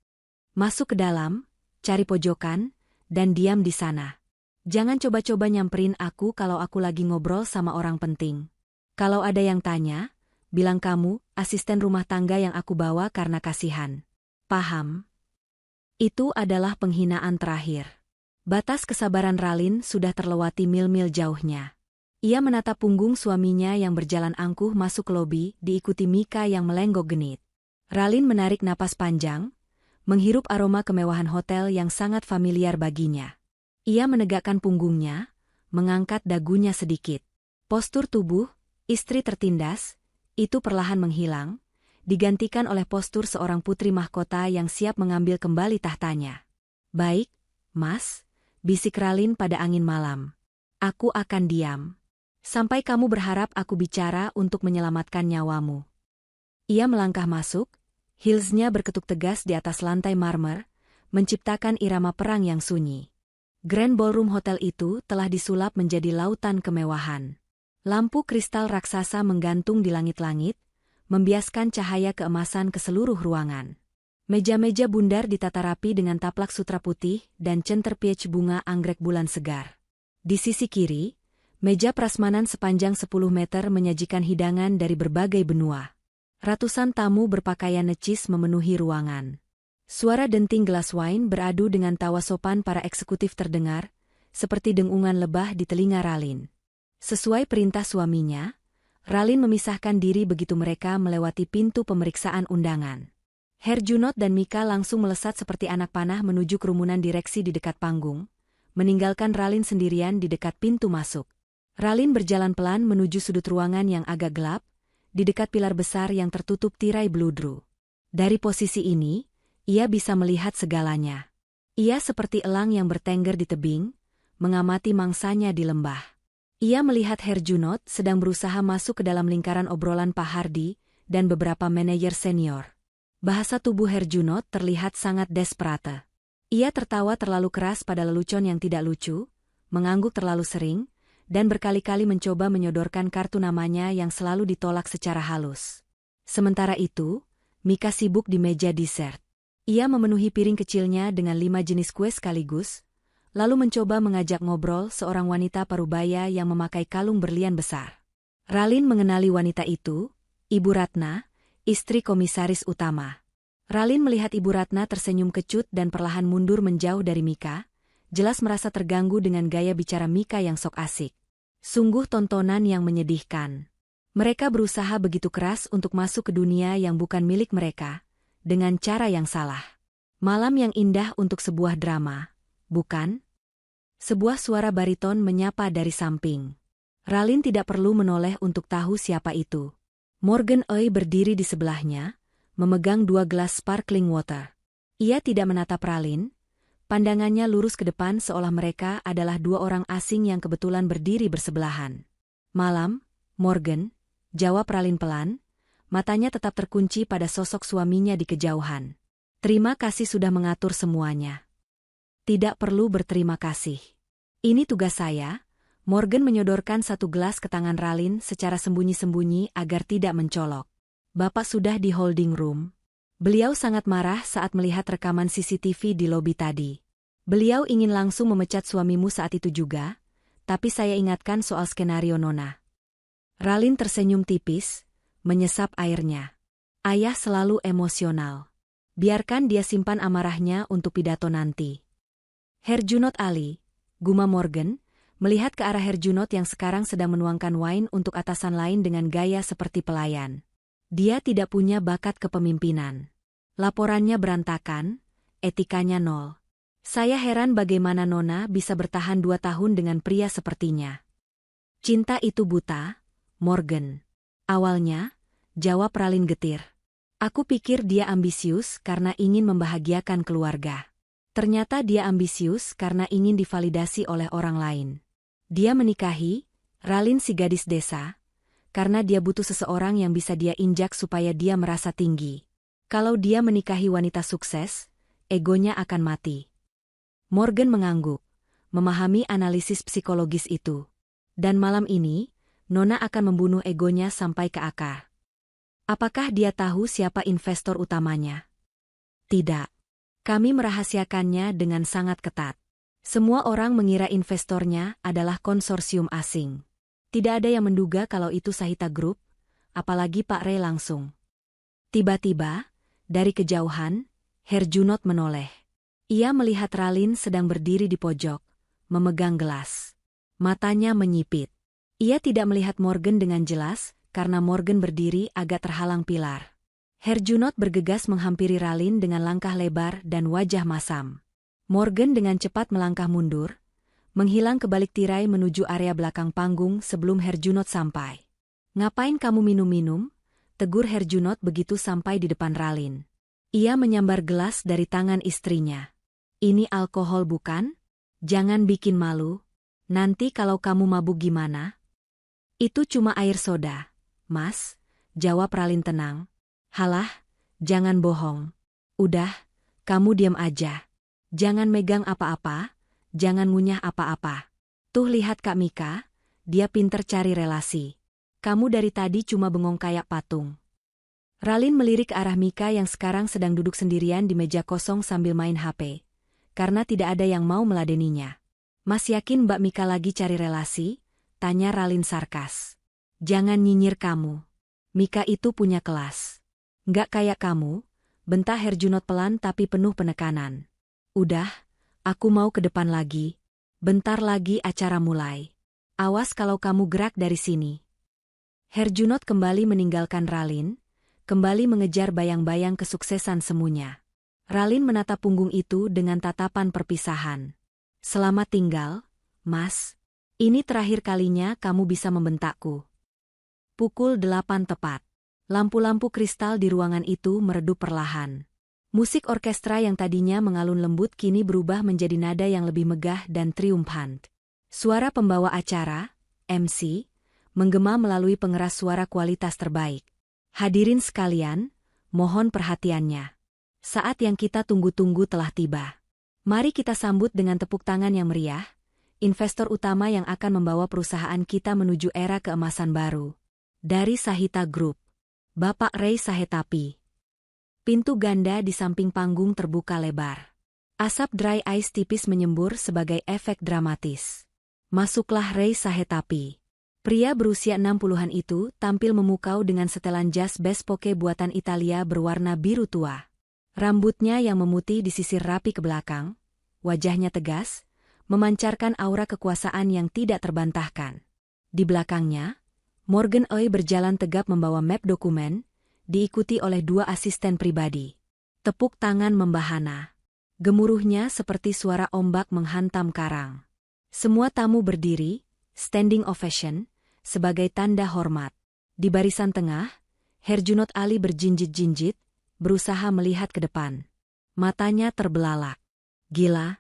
"Masuk ke dalam, cari pojokan, dan diam di sana. Jangan coba-coba nyamperin aku kalau aku lagi ngobrol sama orang penting. Kalau ada yang tanya, bilang kamu asisten rumah tangga yang aku bawa karena kasihan. Paham?" Itu adalah penghinaan terakhir. Batas kesabaran Ralin sudah terlewati mil-mil jauhnya. Ia menatap punggung suaminya yang berjalan angkuh masuk ke lobi, diikuti Mika yang melenggok genit. Ralin menarik napas panjang, menghirup aroma kemewahan hotel yang sangat familiar baginya. Ia menegakkan punggungnya, mengangkat dagunya sedikit. Postur tubuh, istri tertindas, itu perlahan menghilang, digantikan oleh postur seorang putri mahkota yang siap mengambil kembali tahtanya. "Baik, Mas," bisik Ralin pada angin malam. "Aku akan diam. Sampai kamu berharap aku bicara untuk menyelamatkan nyawamu." Ia melangkah masuk, heelsnya berketuk tegas di atas lantai marmer, menciptakan irama perang yang sunyi. Grand Ballroom Hotel itu telah disulap menjadi lautan kemewahan. Lampu kristal raksasa menggantung di langit-langit, membiaskan cahaya keemasan ke seluruh ruangan. Meja-meja bundar ditata rapi dengan taplak sutra putih dan centerpiece bunga anggrek bulan segar. Di sisi kiri, meja prasmanan sepanjang 10 meter menyajikan hidangan dari berbagai benua. Ratusan tamu berpakaian necis memenuhi ruangan. Suara denting gelas wine beradu dengan tawa sopan para eksekutif terdengar, seperti dengungan lebah di telinga Ralin. Sesuai perintah suaminya, Ralin memisahkan diri begitu mereka melewati pintu pemeriksaan undangan. Herjunot dan Mika langsung melesat seperti anak panah menuju kerumunan direksi di dekat panggung, meninggalkan Ralin sendirian di dekat pintu masuk. Ralin berjalan pelan menuju sudut ruangan yang agak gelap, di dekat pilar besar yang tertutup tirai beludru. Dari posisi ini, ia bisa melihat segalanya. Ia seperti elang yang bertengger di tebing, mengamati mangsanya di lembah. Ia melihat Herjunot sedang berusaha masuk ke dalam lingkaran obrolan Pak Hardi, dan beberapa manajer senior. Bahasa tubuh Herjunot terlihat sangat desperate. Ia tertawa terlalu keras pada lelucon yang tidak lucu, mengangguk terlalu sering, dan berkali-kali mencoba menyodorkan kartu namanya yang selalu ditolak secara halus. Sementara itu, Mika sibuk di meja dessert. Ia memenuhi piring kecilnya dengan 5 jenis kue sekaligus, lalu mencoba mengajak ngobrol seorang wanita parubaya yang memakai kalung berlian besar. Ralin mengenali wanita itu, Ibu Ratna, istri komisaris utama. Ralin melihat Ibu Ratna tersenyum kecut dan perlahan mundur menjauh dari Mika, jelas merasa terganggu dengan gaya bicara Mika yang sok asik. Sungguh tontonan yang menyedihkan. Mereka berusaha begitu keras untuk masuk ke dunia yang bukan milik mereka, dengan cara yang salah. Malam yang indah untuk sebuah drama, bukan? Sebuah suara bariton menyapa dari samping. Ralin tidak perlu menoleh untuk tahu siapa itu. Morgan Oey berdiri di sebelahnya, memegang 2 gelas sparkling water. Ia tidak menatap Ralin, pandangannya lurus ke depan seolah mereka adalah 2 orang asing yang kebetulan berdiri bersebelahan. Malam, Morgan, jawab Ralin pelan, matanya tetap terkunci pada sosok suaminya di kejauhan. Terima kasih sudah mengatur semuanya. Tidak perlu berterima kasih. Ini tugas saya. Morgan menyodorkan 1 gelas ke tangan Ralin secara sembunyi-sembunyi agar tidak mencolok. Bapak sudah di holding room. Beliau sangat marah saat melihat rekaman CCTV di lobi tadi. Beliau ingin langsung memecat suamimu saat itu juga, tapi saya ingatkan soal skenario Nona. Ralin tersenyum tipis, menyesap airnya. Ayah selalu emosional. Biarkan dia simpan amarahnya untuk pidato nanti. Herjunot Ali, gumam Morgan, melihat ke arah Herjunot yang sekarang sedang menuangkan wine untuk atasan lain dengan gaya seperti pelayan. Dia tidak punya bakat kepemimpinan. Laporannya berantakan, etikanya nol. Saya heran bagaimana Nona bisa bertahan 2 tahun dengan pria sepertinya. Cinta itu buta, Morgan. Awalnya, jawab Ralin getir. Aku pikir dia ambisius karena ingin membahagiakan keluarga. Ternyata dia ambisius karena ingin divalidasi oleh orang lain. Dia menikahi, Ralin si gadis desa, karena dia butuh seseorang yang bisa dia injak supaya dia merasa tinggi. Kalau dia menikahi wanita sukses, egonya akan mati. Morgan mengangguk, memahami analisis psikologis itu. Dan malam ini, Nona akan membunuh egonya sampai ke akar. Apakah dia tahu siapa investor utamanya? Tidak. Kami merahasiakannya dengan sangat ketat. Semua orang mengira investornya adalah konsorsium asing. Tidak ada yang menduga kalau itu Sahita Group, apalagi Pak Ray langsung. Tiba-tiba, dari kejauhan, Herjunot menoleh. Ia melihat Ralin sedang berdiri di pojok, memegang gelas. Matanya menyipit. Ia tidak melihat Morgan dengan jelas, karena Morgan berdiri agak terhalang pilar. Herjunot bergegas menghampiri Ralin dengan langkah lebar dan wajah masam. Morgan dengan cepat melangkah mundur, menghilang ke balik tirai menuju area belakang panggung sebelum Herjunot sampai. Ngapain kamu minum-minum? Tegur Herjunot begitu sampai di depan Ralin. Ia menyambar gelas dari tangan istrinya. Ini alkohol bukan? Jangan bikin malu. Nanti kalau kamu mabuk gimana? Itu cuma air soda, Mas, jawab Ralin tenang. Halah, jangan bohong. Udah, kamu diam aja. Jangan megang apa-apa, jangan ngunyah apa-apa. Tuh lihat Kak Mika, dia pinter cari relasi. Kamu dari tadi cuma bengong kayak patung. Ralin melirik ke arah Mika yang sekarang sedang duduk sendirian di meja kosong sambil main HP. Karena tidak ada yang mau meladeninya. Mas yakin Mbak Mika lagi cari relasi? Tanya Ralin sarkas. Jangan nyinyir kamu. Mika itu punya kelas. Nggak kayak kamu, bentak Herjunot pelan tapi penuh penekanan. Udah, aku mau ke depan lagi. Bentar lagi acara mulai. Awas kalau kamu gerak dari sini. Herjunot kembali meninggalkan Ralin, kembali mengejar bayang-bayang kesuksesan semuanya. Ralin menatap punggung itu dengan tatapan perpisahan. Selamat tinggal, Mas. Ini terakhir kalinya kamu bisa membentakku. Pukul 8 tepat. Lampu-lampu kristal di ruangan itu meredup perlahan. Musik orkestra yang tadinya mengalun lembut kini berubah menjadi nada yang lebih megah dan triumfan. Suara pembawa acara, MC, menggema melalui pengeras suara kualitas terbaik. Hadirin sekalian, mohon perhatiannya. Saat yang kita tunggu-tunggu telah tiba. Mari kita sambut dengan tepuk tangan yang meriah, investor utama yang akan membawa perusahaan kita menuju era keemasan baru. Dari Sahita Group, Bapak Ray Sahetapi. Pintu ganda di samping panggung terbuka lebar. Asap dry ice tipis menyembur sebagai efek dramatis. Masuklah Ray Sahetapi. Pria berusia 60-an itu tampil memukau dengan setelan jas bespoke buatan Italia berwarna biru tua. Rambutnya yang memutih disisir rapi ke belakang, wajahnya tegas, memancarkan aura kekuasaan yang tidak terbantahkan. Di belakangnya, Morgan Oey berjalan tegap membawa map dokumen, diikuti oleh 2 asisten pribadi. Tepuk tangan membahana. Gemuruhnya seperti suara ombak menghantam karang. Semua tamu berdiri, standing ovation, sebagai tanda hormat. Di barisan tengah, Herjunot Ali berjinjit-jinjit, berusaha melihat ke depan. Matanya terbelalak. Gila,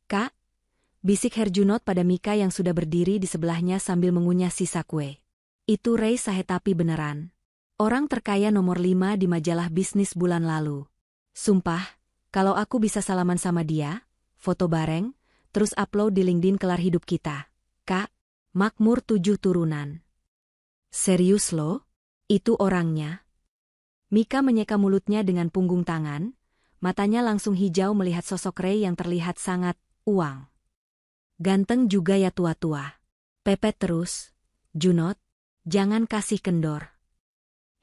Kak? Bisik Herjunot pada Mika yang sudah berdiri di sebelahnya sambil mengunyah sisa kue. Itu Ray Sahetapi beneran. Orang terkaya nomor 5 di majalah bisnis bulan lalu. Sumpah, kalau aku bisa salaman sama dia, foto bareng, terus upload di LinkedIn kelar hidup kita. Kak, makmur 7 turunan. Serius lo? Itu orangnya? Mika menyeka mulutnya dengan punggung tangan, matanya langsung hijau melihat sosok Ray yang terlihat sangat uang. Ganteng juga ya tua-tua. Pepet terus, Junot, jangan kasih kendor.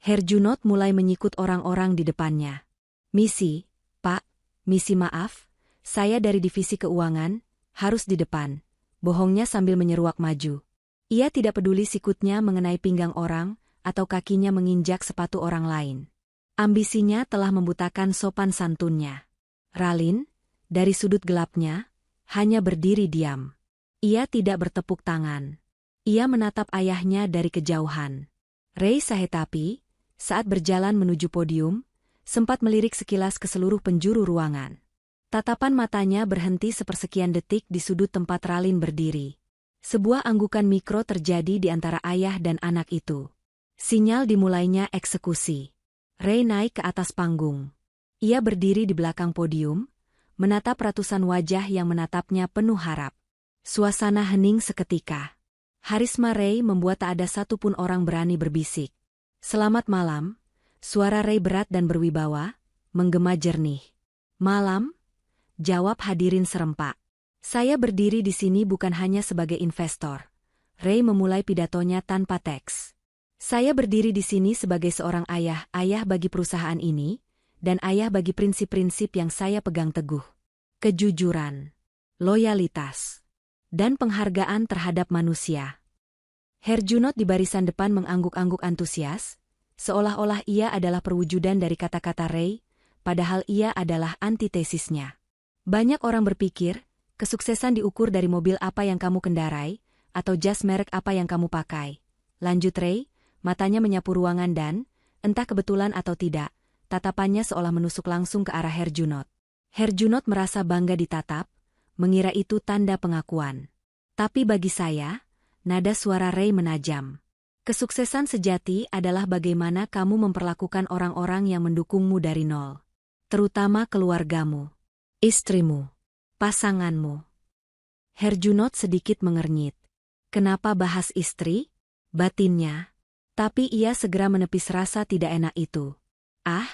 Herjunot mulai menyikut orang-orang di depannya. Misi, Pak, misi maaf, saya dari divisi keuangan, harus di depan. Bohongnya sambil menyeruak maju. Ia tidak peduli sikutnya mengenai pinggang orang, atau kakinya menginjak sepatu orang lain. Ambisinya telah membutakan sopan santunnya. Ralin, dari sudut gelapnya, hanya berdiri diam. Ia tidak bertepuk tangan. Ia menatap ayahnya dari kejauhan. Ray Sahetapi, saat berjalan menuju podium, sempat melirik sekilas ke seluruh penjuru ruangan. Tatapan matanya berhenti sepersekian detik di sudut tempat Ralin berdiri. Sebuah anggukan mikro terjadi di antara ayah dan anak itu. Sinyal dimulainya eksekusi. Ray naik ke atas panggung. Ia berdiri di belakang podium, menatap ratusan wajah yang menatapnya penuh harap. Suasana hening seketika. Harisma Ray membuat tak ada satupun orang berani berbisik. Selamat malam, suara Ray berat dan berwibawa, menggema jernih. Malam? Jawab hadirin serempak. Saya berdiri di sini bukan hanya sebagai investor. Ray memulai pidatonya tanpa teks. Saya berdiri di sini sebagai seorang ayah bagi perusahaan ini, dan ayah bagi prinsip-prinsip yang saya pegang teguh. Kejujuran, loyalitas, dan penghargaan terhadap manusia. Herjunot di barisan depan mengangguk-angguk antusias, seolah-olah ia adalah perwujudan dari kata-kata Ray, padahal ia adalah antitesisnya. Banyak orang berpikir, kesuksesan diukur dari mobil apa yang kamu kendarai, atau jas merek apa yang kamu pakai. Lanjut Ray, matanya menyapu ruangan dan, entah kebetulan atau tidak, tatapannya seolah menusuk langsung ke arah Herjunot. Herjunot merasa bangga ditatap, mengira itu tanda pengakuan. Tapi bagi saya, nada suara Ray menajam. Kesuksesan sejati adalah bagaimana kamu memperlakukan orang-orang yang mendukungmu dari nol. Terutama keluargamu. Istrimu, pasanganmu. Herjunot sedikit mengernyit. Kenapa bahas istri? Batinnya. Tapi ia segera menepis rasa tidak enak itu. Ah,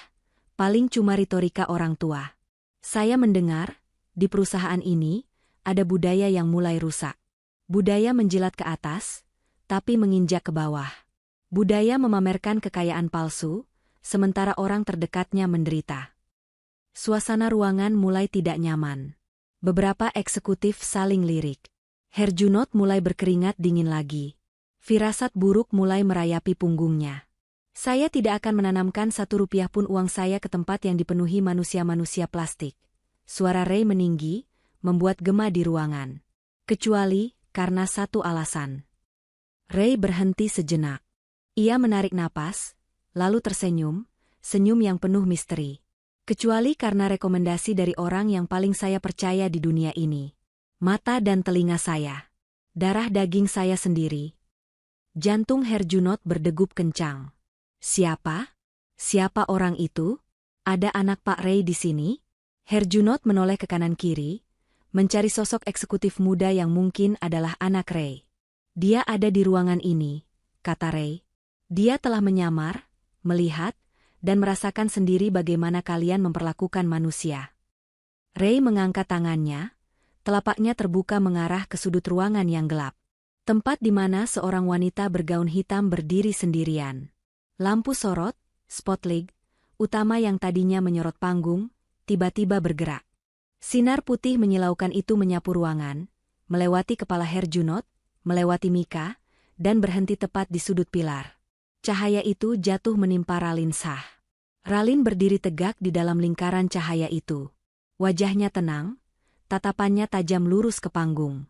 paling cuma retorika orang tua. Saya mendengar, di perusahaan ini, ada budaya yang mulai rusak. Budaya menjilat ke atas, tapi menginjak ke bawah. Budaya memamerkan kekayaan palsu, sementara orang terdekatnya menderita. Suasana ruangan mulai tidak nyaman. Beberapa eksekutif saling lirik. Herjunot mulai berkeringat dingin lagi. Firasat buruk mulai merayapi punggungnya. Saya tidak akan menanamkan 1 rupiah pun uang saya ke tempat yang dipenuhi manusia-manusia plastik. Suara Ray meninggi, membuat gema di ruangan. Kecuali karena satu alasan. Ray berhenti sejenak. Ia menarik napas, lalu tersenyum, senyum yang penuh misteri. Kecuali karena rekomendasi dari orang yang paling saya percaya di dunia ini. Mata dan telinga saya. Darah daging saya sendiri. Jantung Herjunot berdegup kencang. Siapa? Siapa orang itu? Ada anak Pak Ray di sini? Herjunot menoleh ke kanan-kiri, mencari sosok eksekutif muda yang mungkin adalah anak Ray. Dia ada di ruangan ini, kata Ray. Dia telah menyamar, melihat, dan merasakan sendiri bagaimana kalian memperlakukan manusia. Ray mengangkat tangannya, telapaknya terbuka mengarah ke sudut ruangan yang gelap. Tempat di mana seorang wanita bergaun hitam berdiri sendirian. Lampu sorot, spotlight, utama yang tadinya menyorot panggung, tiba-tiba bergerak. Sinar putih menyilaukan itu menyapu ruangan, melewati kepala Herjunot, melewati Mika, dan berhenti tepat di sudut pilar. Cahaya itu jatuh menimpa Ralin Shah. Ralin berdiri tegak di dalam lingkaran cahaya itu. Wajahnya tenang, tatapannya tajam lurus ke panggung.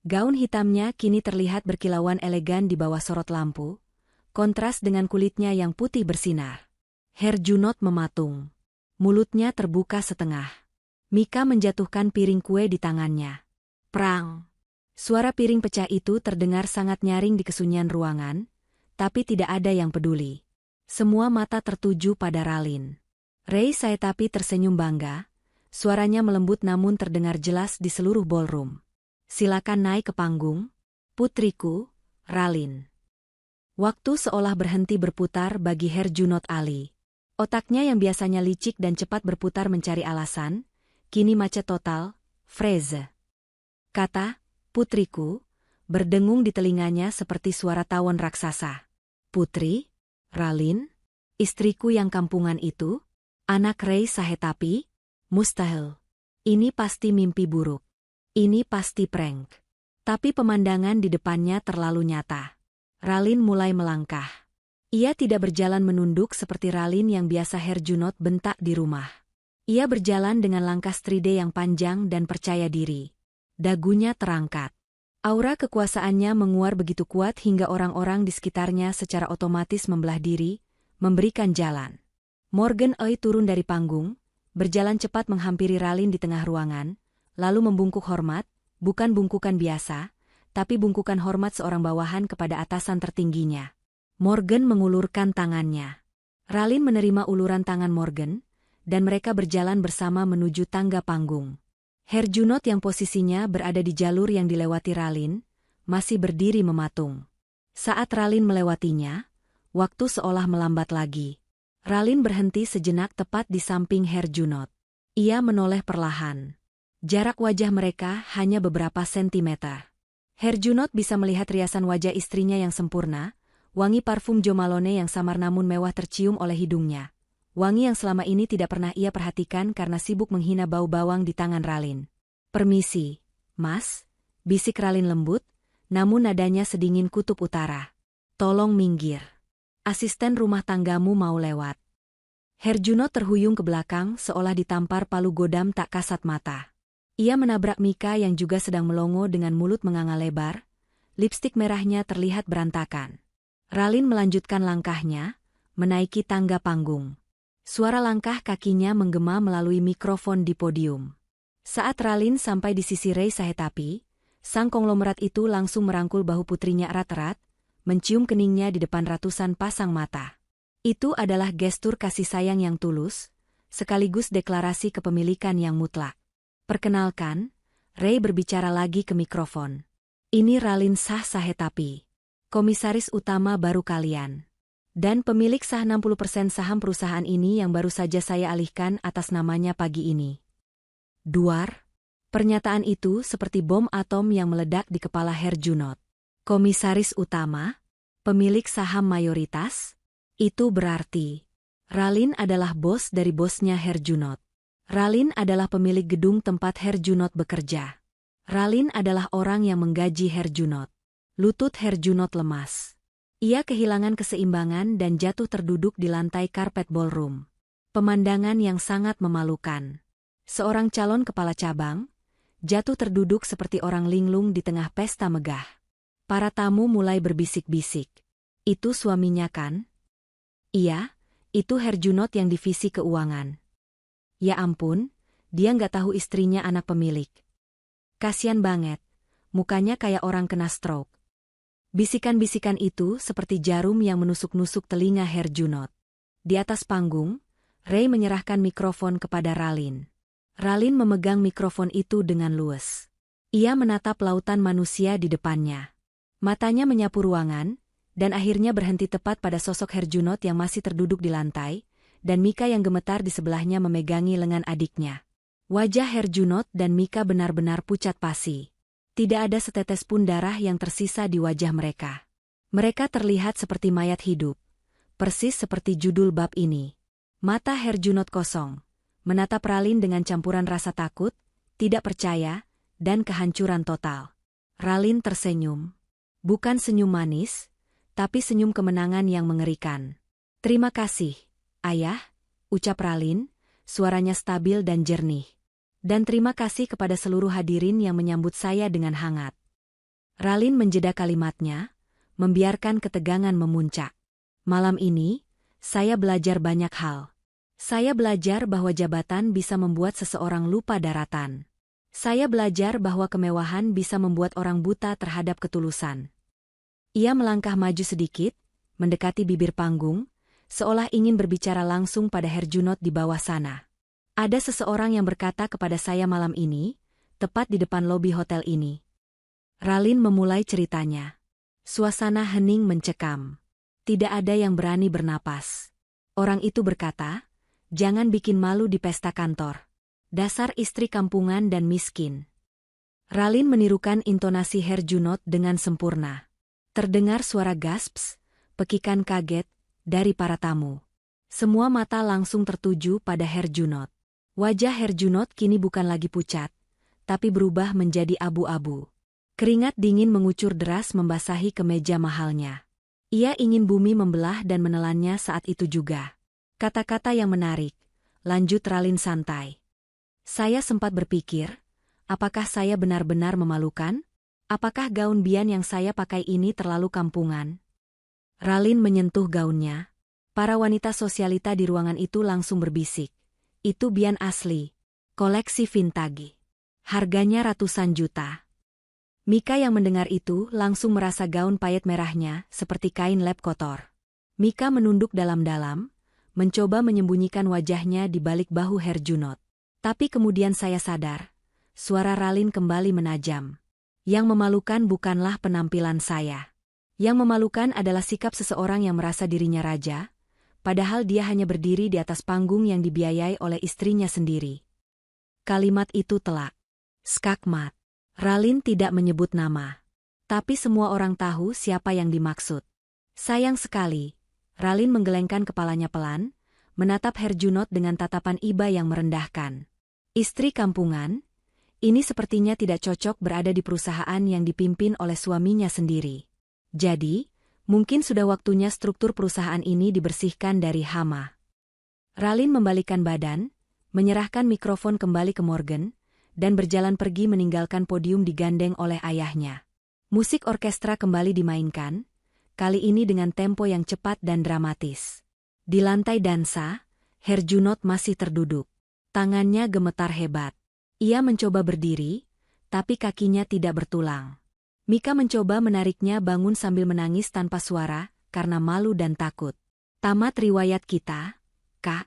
Gaun hitamnya kini terlihat berkilauan elegan di bawah sorot lampu, kontras dengan kulitnya yang putih bersinar. Herjunot mematung. Mulutnya terbuka setengah. Mika menjatuhkan piring kue di tangannya. Prang! Suara piring pecah itu terdengar sangat nyaring di kesunyian ruangan, tapi tidak ada yang peduli. Semua mata tertuju pada Ralin. Ray Saetapi tersenyum bangga, suaranya melembut namun terdengar jelas di seluruh ballroom. Silakan naik ke panggung, putriku, Ralin. Waktu seolah berhenti berputar bagi Herjunot Ali. Otaknya yang biasanya licik dan cepat berputar mencari alasan, kini macet total, Freze. Kata, putriku, berdengung di telinganya seperti suara tawon raksasa. Putri? Ralin? Istriku yang kampungan itu? Anak Ray Saetapi? Mustahil. Ini pasti mimpi buruk. Ini pasti prank. Tapi pemandangan di depannya terlalu nyata. Ralin mulai melangkah. Ia tidak berjalan menunduk seperti Ralin yang biasa Herjunot bentak di rumah. Ia berjalan dengan langkah stride yang panjang dan percaya diri. Dagunya terangkat. Aura kekuasaannya menguar begitu kuat hingga orang-orang di sekitarnya secara otomatis membelah diri, memberikan jalan. Morgan Oi turun dari panggung, berjalan cepat menghampiri Ralin di tengah ruangan, lalu membungkuk hormat, bukan bungkukan biasa, tapi bungkukan hormat seorang bawahan kepada atasan tertingginya. Morgan mengulurkan tangannya. Ralin menerima uluran tangan Morgan, dan mereka berjalan bersama menuju tangga panggung. Herjunot yang posisinya berada di jalur yang dilewati Ralin, masih berdiri mematung. Saat Ralin melewatinya, waktu seolah melambat lagi. Ralin berhenti sejenak tepat di samping Herjunot. Ia menoleh perlahan. Jarak wajah mereka hanya beberapa sentimeter. Herjunot bisa melihat riasan wajah istrinya yang sempurna, wangi parfum Jo Malone yang samar namun mewah tercium oleh hidungnya. Wangi yang selama ini tidak pernah ia perhatikan karena sibuk menghina bau bawang di tangan Ralin. Permisi, Mas, bisik Ralin lembut, namun nadanya sedingin kutub utara. Tolong minggir. Asisten rumah tanggamu mau lewat. Herjunot terhuyung ke belakang seolah ditampar palu godam tak kasat mata. Ia menabrak Mika yang juga sedang melongo dengan mulut menganga lebar, lipstik merahnya terlihat berantakan. Ralin melanjutkan langkahnya, menaiki tangga panggung. Suara langkah kakinya menggema melalui mikrofon di podium. Saat Ralin sampai di sisi Ray Saetapi, sang konglomerat itu langsung merangkul bahu putrinya erat-erat, mencium keningnya di depan ratusan pasang mata. Itu adalah gestur kasih sayang yang tulus, sekaligus deklarasi kepemilikan yang mutlak. Perkenalkan, Ray berbicara lagi ke mikrofon. Ini Ralin Shah Saetapi. Komisaris utama baru kalian. Dan pemilik sah 60% saham perusahaan ini yang baru saja saya alihkan atas namanya pagi ini. Duar. Pernyataan itu seperti bom atom yang meledak di kepala Herjunot. Komisaris utama? Pemilik saham mayoritas? Itu berarti Ralin adalah bos dari bosnya Herjunot. Ralin adalah pemilik gedung tempat Herjunot bekerja. Ralin adalah orang yang menggaji Herjunot. Lutut Herjunot lemas. Ia kehilangan keseimbangan dan jatuh terduduk di lantai karpet ballroom. Pemandangan yang sangat memalukan. Seorang calon kepala cabang, jatuh terduduk seperti orang linglung di tengah pesta megah. Para tamu mulai berbisik-bisik. Itu suaminya kan? Iya, itu Herjunot yang divisi keuangan. Ya ampun, dia nggak tahu istrinya anak pemilik. Kasian banget, mukanya kayak orang kena stroke. Bisikan-bisikan itu seperti jarum yang menusuk-nusuk telinga Herjunot. Di atas panggung, Ray menyerahkan mikrofon kepada Ralin. Ralin memegang mikrofon itu dengan luwes. Ia menatap lautan manusia di depannya. Matanya menyapu ruangan, dan akhirnya berhenti tepat pada sosok Herjunot yang masih terduduk di lantai, dan Mika yang gemetar di sebelahnya memegangi lengan adiknya. Wajah Herjunot dan Mika benar-benar pucat pasi. Tidak ada setetes pun darah yang tersisa di wajah mereka. Mereka terlihat seperti mayat hidup. Persis seperti judul bab ini. Mata Herjunot kosong, menatap Ralin dengan campuran rasa takut, tidak percaya, dan kehancuran total. Ralin tersenyum. Bukan senyum manis, tapi senyum kemenangan yang mengerikan. "Terima kasih, Ayah," ucap Ralin, suaranya stabil dan jernih. "Dan terima kasih kepada seluruh hadirin yang menyambut saya dengan hangat." Ralin menjeda kalimatnya, membiarkan ketegangan memuncak. "Malam ini, saya belajar banyak hal. Saya belajar bahwa jabatan bisa membuat seseorang lupa daratan. Saya belajar bahwa kemewahan bisa membuat orang buta terhadap ketulusan." Ia melangkah maju sedikit, mendekati bibir panggung, seolah ingin berbicara langsung pada Herjunot di bawah sana. "Ada seseorang yang berkata kepada saya malam ini, tepat di depan lobi hotel ini." Ralin memulai ceritanya. Suasana hening mencekam. Tidak ada yang berani bernapas. Orang itu berkata, "Jangan bikin malu di pesta kantor. Dasar istri kampungan dan miskin." Ralin menirukan intonasi Herjunot dengan sempurna. Terdengar suara gasps, pekikan kaget, dari para tamu. Semua mata langsung tertuju pada Herjunot. Wajah Herjunot kini bukan lagi pucat, tapi berubah menjadi abu-abu. Keringat dingin mengucur deras membasahi kemeja mahalnya. Ia ingin bumi membelah dan menelannya saat itu juga. "Kata-kata yang menarik," lanjut Ralin santai. "Saya sempat berpikir, apakah saya benar-benar memalukan? Apakah gaun Bian yang saya pakai ini terlalu kampungan?" Ralin menyentuh gaunnya. Para wanita sosialita di ruangan itu langsung berbisik. "Itu Bian asli. Koleksi vintage. Harganya ratusan juta." Mika yang mendengar itu langsung merasa gaun payet merahnya seperti kain lap kotor. Mika menunduk dalam-dalam, mencoba menyembunyikan wajahnya di balik bahu Herjunot. Tapi kemudian saya sadar, suara Ralin kembali menajam. "Yang memalukan bukanlah penampilan saya. Yang memalukan adalah sikap seseorang yang merasa dirinya raja, padahal dia hanya berdiri di atas panggung yang dibiayai oleh istrinya sendiri." Kalimat itu telak. Skakmat. Ralin tidak menyebut nama. Tapi semua orang tahu siapa yang dimaksud. Sayang sekali, Ralin menggelengkan kepalanya pelan, menatap Herjunot dengan tatapan iba yang merendahkan. Istri kampungan? Ini sepertinya tidak cocok berada di perusahaan yang dipimpin oleh suaminya sendiri. Jadi, mungkin sudah waktunya struktur perusahaan ini dibersihkan dari hama. Ralin membalikkan badan, menyerahkan mikrofon kembali ke Morgan, dan berjalan pergi meninggalkan podium digandeng oleh ayahnya. Musik orkestra kembali dimainkan, kali ini dengan tempo yang cepat dan dramatis. Di lantai dansa, Herjunot masih terduduk. Tangannya gemetar hebat. Ia mencoba berdiri, tapi kakinya tidak bertulang. Mika mencoba menariknya bangun sambil menangis tanpa suara, karena malu dan takut. "Tamat riwayat kita, Kak,"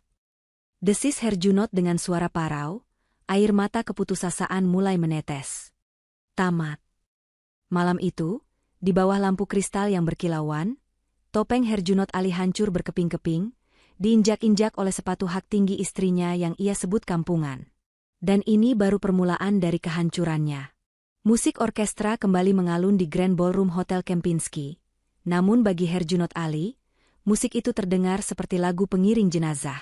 desis Herjunot dengan suara parau, air mata keputusasaan mulai menetes. "Tamat." Malam itu, di bawah lampu kristal yang berkilauan, topeng Herjunot Ali hancur berkeping-keping, diinjak-injak oleh sepatu hak tinggi istrinya yang ia sebut kampungan. Dan ini baru permulaan dari kehancurannya. Musik orkestra kembali mengalun di Grand Ballroom Hotel Kempinski. Namun bagi Herjunot Ali, musik itu terdengar seperti lagu pengiring jenazah.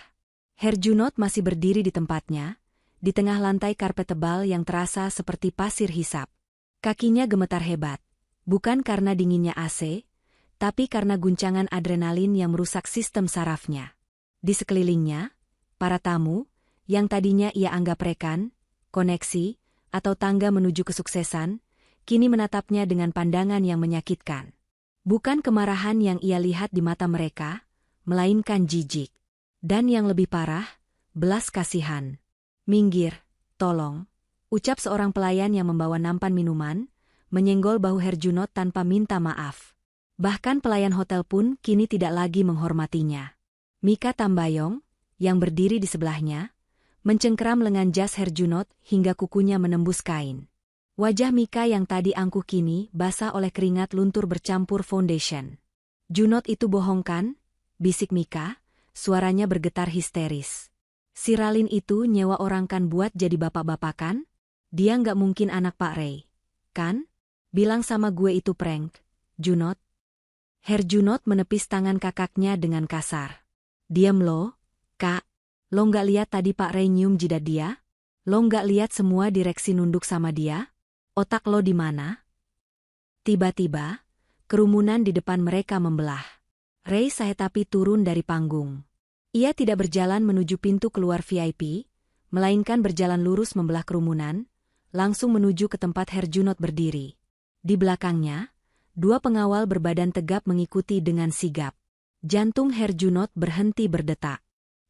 Herjunot masih berdiri di tempatnya, di tengah lantai karpet tebal yang terasa seperti pasir hisap. Kakinya gemetar hebat, bukan karena dinginnya AC, tapi karena guncangan adrenalin yang merusak sistem sarafnya. Di sekelilingnya, para tamu, yang tadinya ia anggap rekan, koneksi, atau tangga menuju kesuksesan, kini menatapnya dengan pandangan yang menyakitkan. Bukan kemarahan yang ia lihat di mata mereka, melainkan jijik. Dan yang lebih parah, belas kasihan. "Minggir, tolong," ucap seorang pelayan yang membawa nampan minuman, menyenggol bahu Herjunot tanpa minta maaf. Bahkan pelayan hotel pun kini tidak lagi menghormatinya. Mika Tambayong, yang berdiri di sebelahnya, mencengkeram lengan jas Herjunot hingga kukunya menembus kain. Wajah Mika yang tadi angkuh kini basah oleh keringat luntur bercampur foundation. "Junot itu bohong kan?" bisik Mika, suaranya bergetar histeris. "Si Ralin itu nyewa orang kan buat jadi bapak-bapakan? Dia nggak mungkin anak Pak Ray, kan? Bilang sama gue itu prank, Junot." Herjunot menepis tangan kakaknya dengan kasar. "Diam lo, Kak. Lo nggak lihat tadi Pak Ray nyium jidat dia? Lo nggak lihat semua direksi nunduk sama dia? Otak lo di mana?" Tiba-tiba, kerumunan di depan mereka membelah. Ray Sahetapi turun dari panggung. Ia tidak berjalan menuju pintu keluar VIP, melainkan berjalan lurus membelah kerumunan, langsung menuju ke tempat Herjunot berdiri. Di belakangnya, dua pengawal berbadan tegap mengikuti dengan sigap. Jantung Herjunot berhenti berdetak.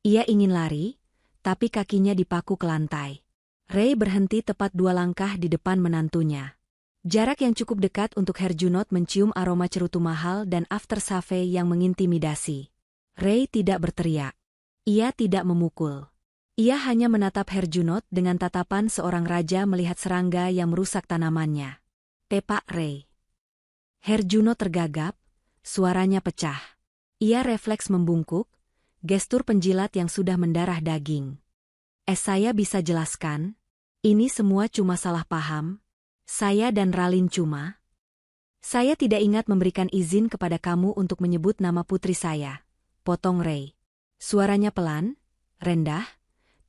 Ia ingin lari, tapi kakinya dipaku ke lantai. Ray berhenti tepat 2 langkah di depan menantunya. Jarak yang cukup dekat untuk Herjunot mencium aroma cerutu mahal dan aftershave yang mengintimidasi. Ray tidak berteriak. Ia tidak memukul. Ia hanya menatap Herjunot dengan tatapan seorang raja melihat serangga yang merusak tanamannya. "Tepak Ray." Herjunot tergagap, suaranya pecah. Ia refleks membungkuk, gestur penjilat yang sudah mendarah daging. Saya bisa jelaskan? Ini semua cuma salah paham. Saya dan Ralin cuma. Saya tidak ingat memberikan izin kepada kamu untuk menyebut nama putri saya, potong Ray. Suaranya pelan, rendah,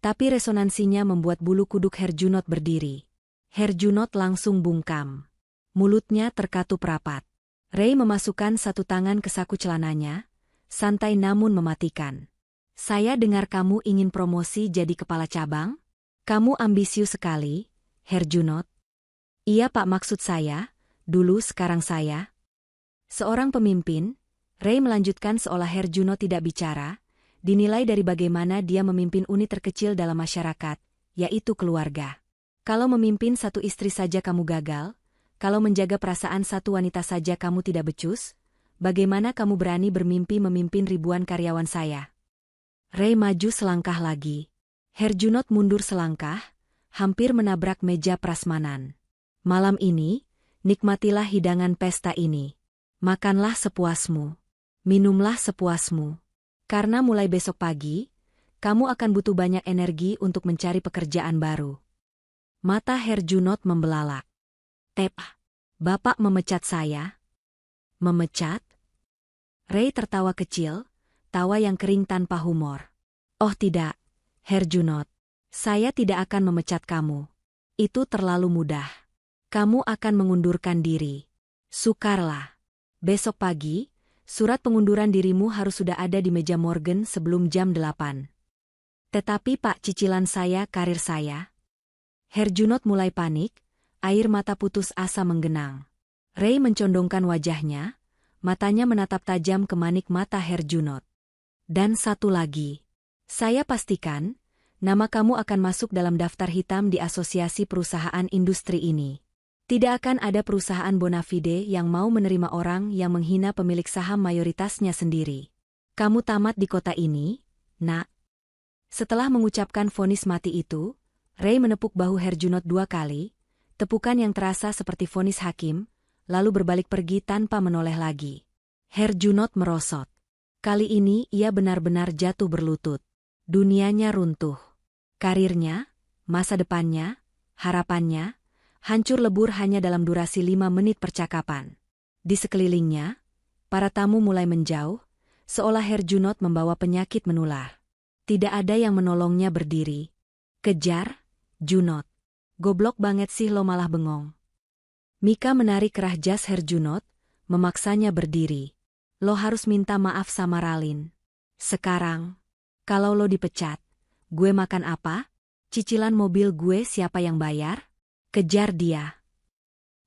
tapi resonansinya membuat bulu kuduk Herjunot berdiri. Herjunot langsung bungkam. Mulutnya terkatup rapat. Ray memasukkan satu tangan ke saku celananya, santai namun mematikan. "Saya dengar kamu ingin promosi jadi kepala cabang? Kamu ambisius sekali, Herjunot." "Iya Pak, maksud saya, dulu sekarang saya." Seorang pemimpin, Ray melanjutkan seolah Herjunot tidak bicara, dinilai dari bagaimana dia memimpin unit terkecil dalam masyarakat, yaitu keluarga. "Kalau memimpin satu istri saja kamu gagal, kalau menjaga perasaan satu wanita saja kamu tidak becus, bagaimana kamu berani bermimpi memimpin ribuan karyawan saya?" Ray maju selangkah lagi. Herjunot mundur selangkah, hampir menabrak meja prasmanan. "Malam ini, nikmatilah hidangan pesta ini. Makanlah sepuasmu. Minumlah sepuasmu. Karena mulai besok pagi, kamu akan butuh banyak energi untuk mencari pekerjaan baru." Mata Herjunot membelalak. "Tepa, Bapak memecat saya?" "Memecat?" Ray tertawa kecil, tawa yang kering tanpa humor. "Oh tidak, Herjunot. Saya tidak akan memecat kamu. Itu terlalu mudah. Kamu akan mengundurkan diri. Sukarlah. Besok pagi, surat pengunduran dirimu harus sudah ada di meja Morgan sebelum jam 8. "Tetapi Pak, cicilan saya, karir saya." Herjunot mulai panik, air mata putus asa menggenang. Ray mencondongkan wajahnya, matanya menatap tajam ke manik mata Herjunot. "Dan satu lagi. Saya pastikan, nama kamu akan masuk dalam daftar hitam di asosiasi perusahaan industri ini. Tidak akan ada perusahaan bona fide yang mau menerima orang yang menghina pemilik saham mayoritasnya sendiri. Kamu tamat di kota ini, Nak." Setelah mengucapkan vonis mati itu, Ray menepuk bahu Herjunot 2 kali, tepukan yang terasa seperti vonis hakim, lalu berbalik pergi tanpa menoleh lagi. Herjunot merosot. Kali ini ia benar-benar jatuh berlutut. Dunianya runtuh. Karirnya, masa depannya, harapannya, hancur lebur hanya dalam durasi 5 menit percakapan. Di sekelilingnya, para tamu mulai menjauh, seolah Herjunot membawa penyakit menular. Tidak ada yang menolongnya berdiri. "Kejar, Junot. Goblok banget sih lo, malah bengong." Mika menarik kerah jas Herjunot, memaksanya berdiri. "Lo harus minta maaf sama Ralin. Sekarang. Kalau lo dipecat, gue makan apa? Cicilan mobil gue siapa yang bayar? Kejar dia."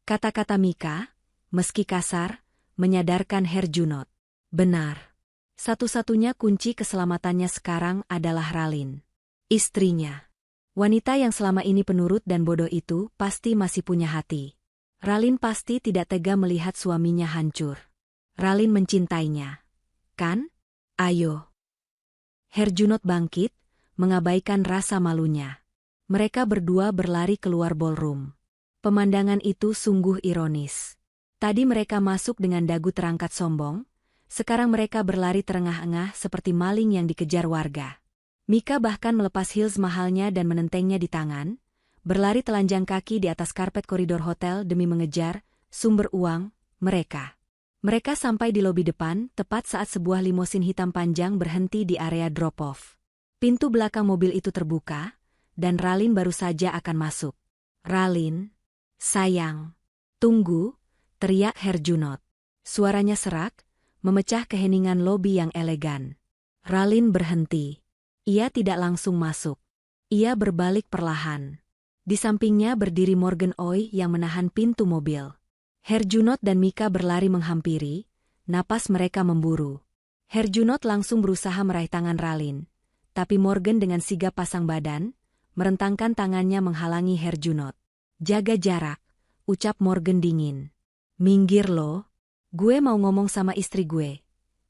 Kata-kata Mika, meski kasar, menyadarkan Herjunot. Benar. Satu-satunya kunci keselamatannya sekarang adalah Ralin. Istrinya. Wanita yang selama ini penurut dan bodoh itu pasti masih punya hati. Ralin pasti tidak tega melihat suaminya hancur. Ralin mencintainya. Kan? Ayo. Herjunot bangkit, mengabaikan rasa malunya. Mereka berdua berlari keluar ballroom. Pemandangan itu sungguh ironis. Tadi mereka masuk dengan dagu terangkat sombong, sekarang mereka berlari terengah-engah seperti maling yang dikejar warga. Mika bahkan melepas heels mahalnya dan menentengnya di tangan, berlari telanjang kaki di atas karpet koridor hotel demi mengejar sumber uang mereka. Mereka sampai di lobi depan tepat saat sebuah limosin hitam panjang berhenti di area drop-off. Pintu belakang mobil itu terbuka, dan Ralin baru saja akan masuk. "Ralin, sayang, tunggu," teriak Herjunot. Suaranya serak, memecah keheningan lobi yang elegan. Ralin berhenti. Ia tidak langsung masuk. Ia berbalik perlahan. Di sampingnya berdiri Morgan Oi yang menahan pintu mobil. Herjunot dan Mika berlari menghampiri, napas mereka memburu. Herjunot langsung berusaha meraih tangan Ralin, tapi Morgan dengan sigap pasang badan, merentangkan tangannya menghalangi Herjunot. "Jaga jarak," ucap Morgan dingin. "Minggir lo, gue mau ngomong sama istri gue,"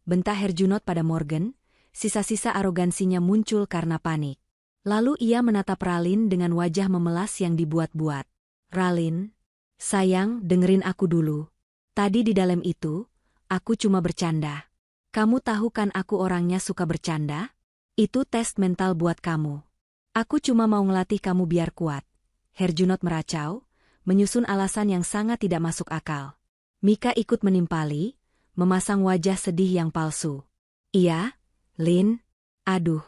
bentak Herjunot pada Morgan, sisa-sisa arogansinya muncul karena panik. Lalu ia menatap Ralin dengan wajah memelas yang dibuat-buat. "Ralin, sayang, dengerin aku dulu. Tadi di dalam itu, aku cuma bercanda. Kamu tahu kan aku orangnya suka bercanda? Itu tes mental buat kamu. Aku cuma mau ngelatih kamu biar kuat." Herjunot meracau, menyusun alasan yang sangat tidak masuk akal. Mika ikut menimpali, memasang wajah sedih yang palsu. "Iya, Lin, aduh,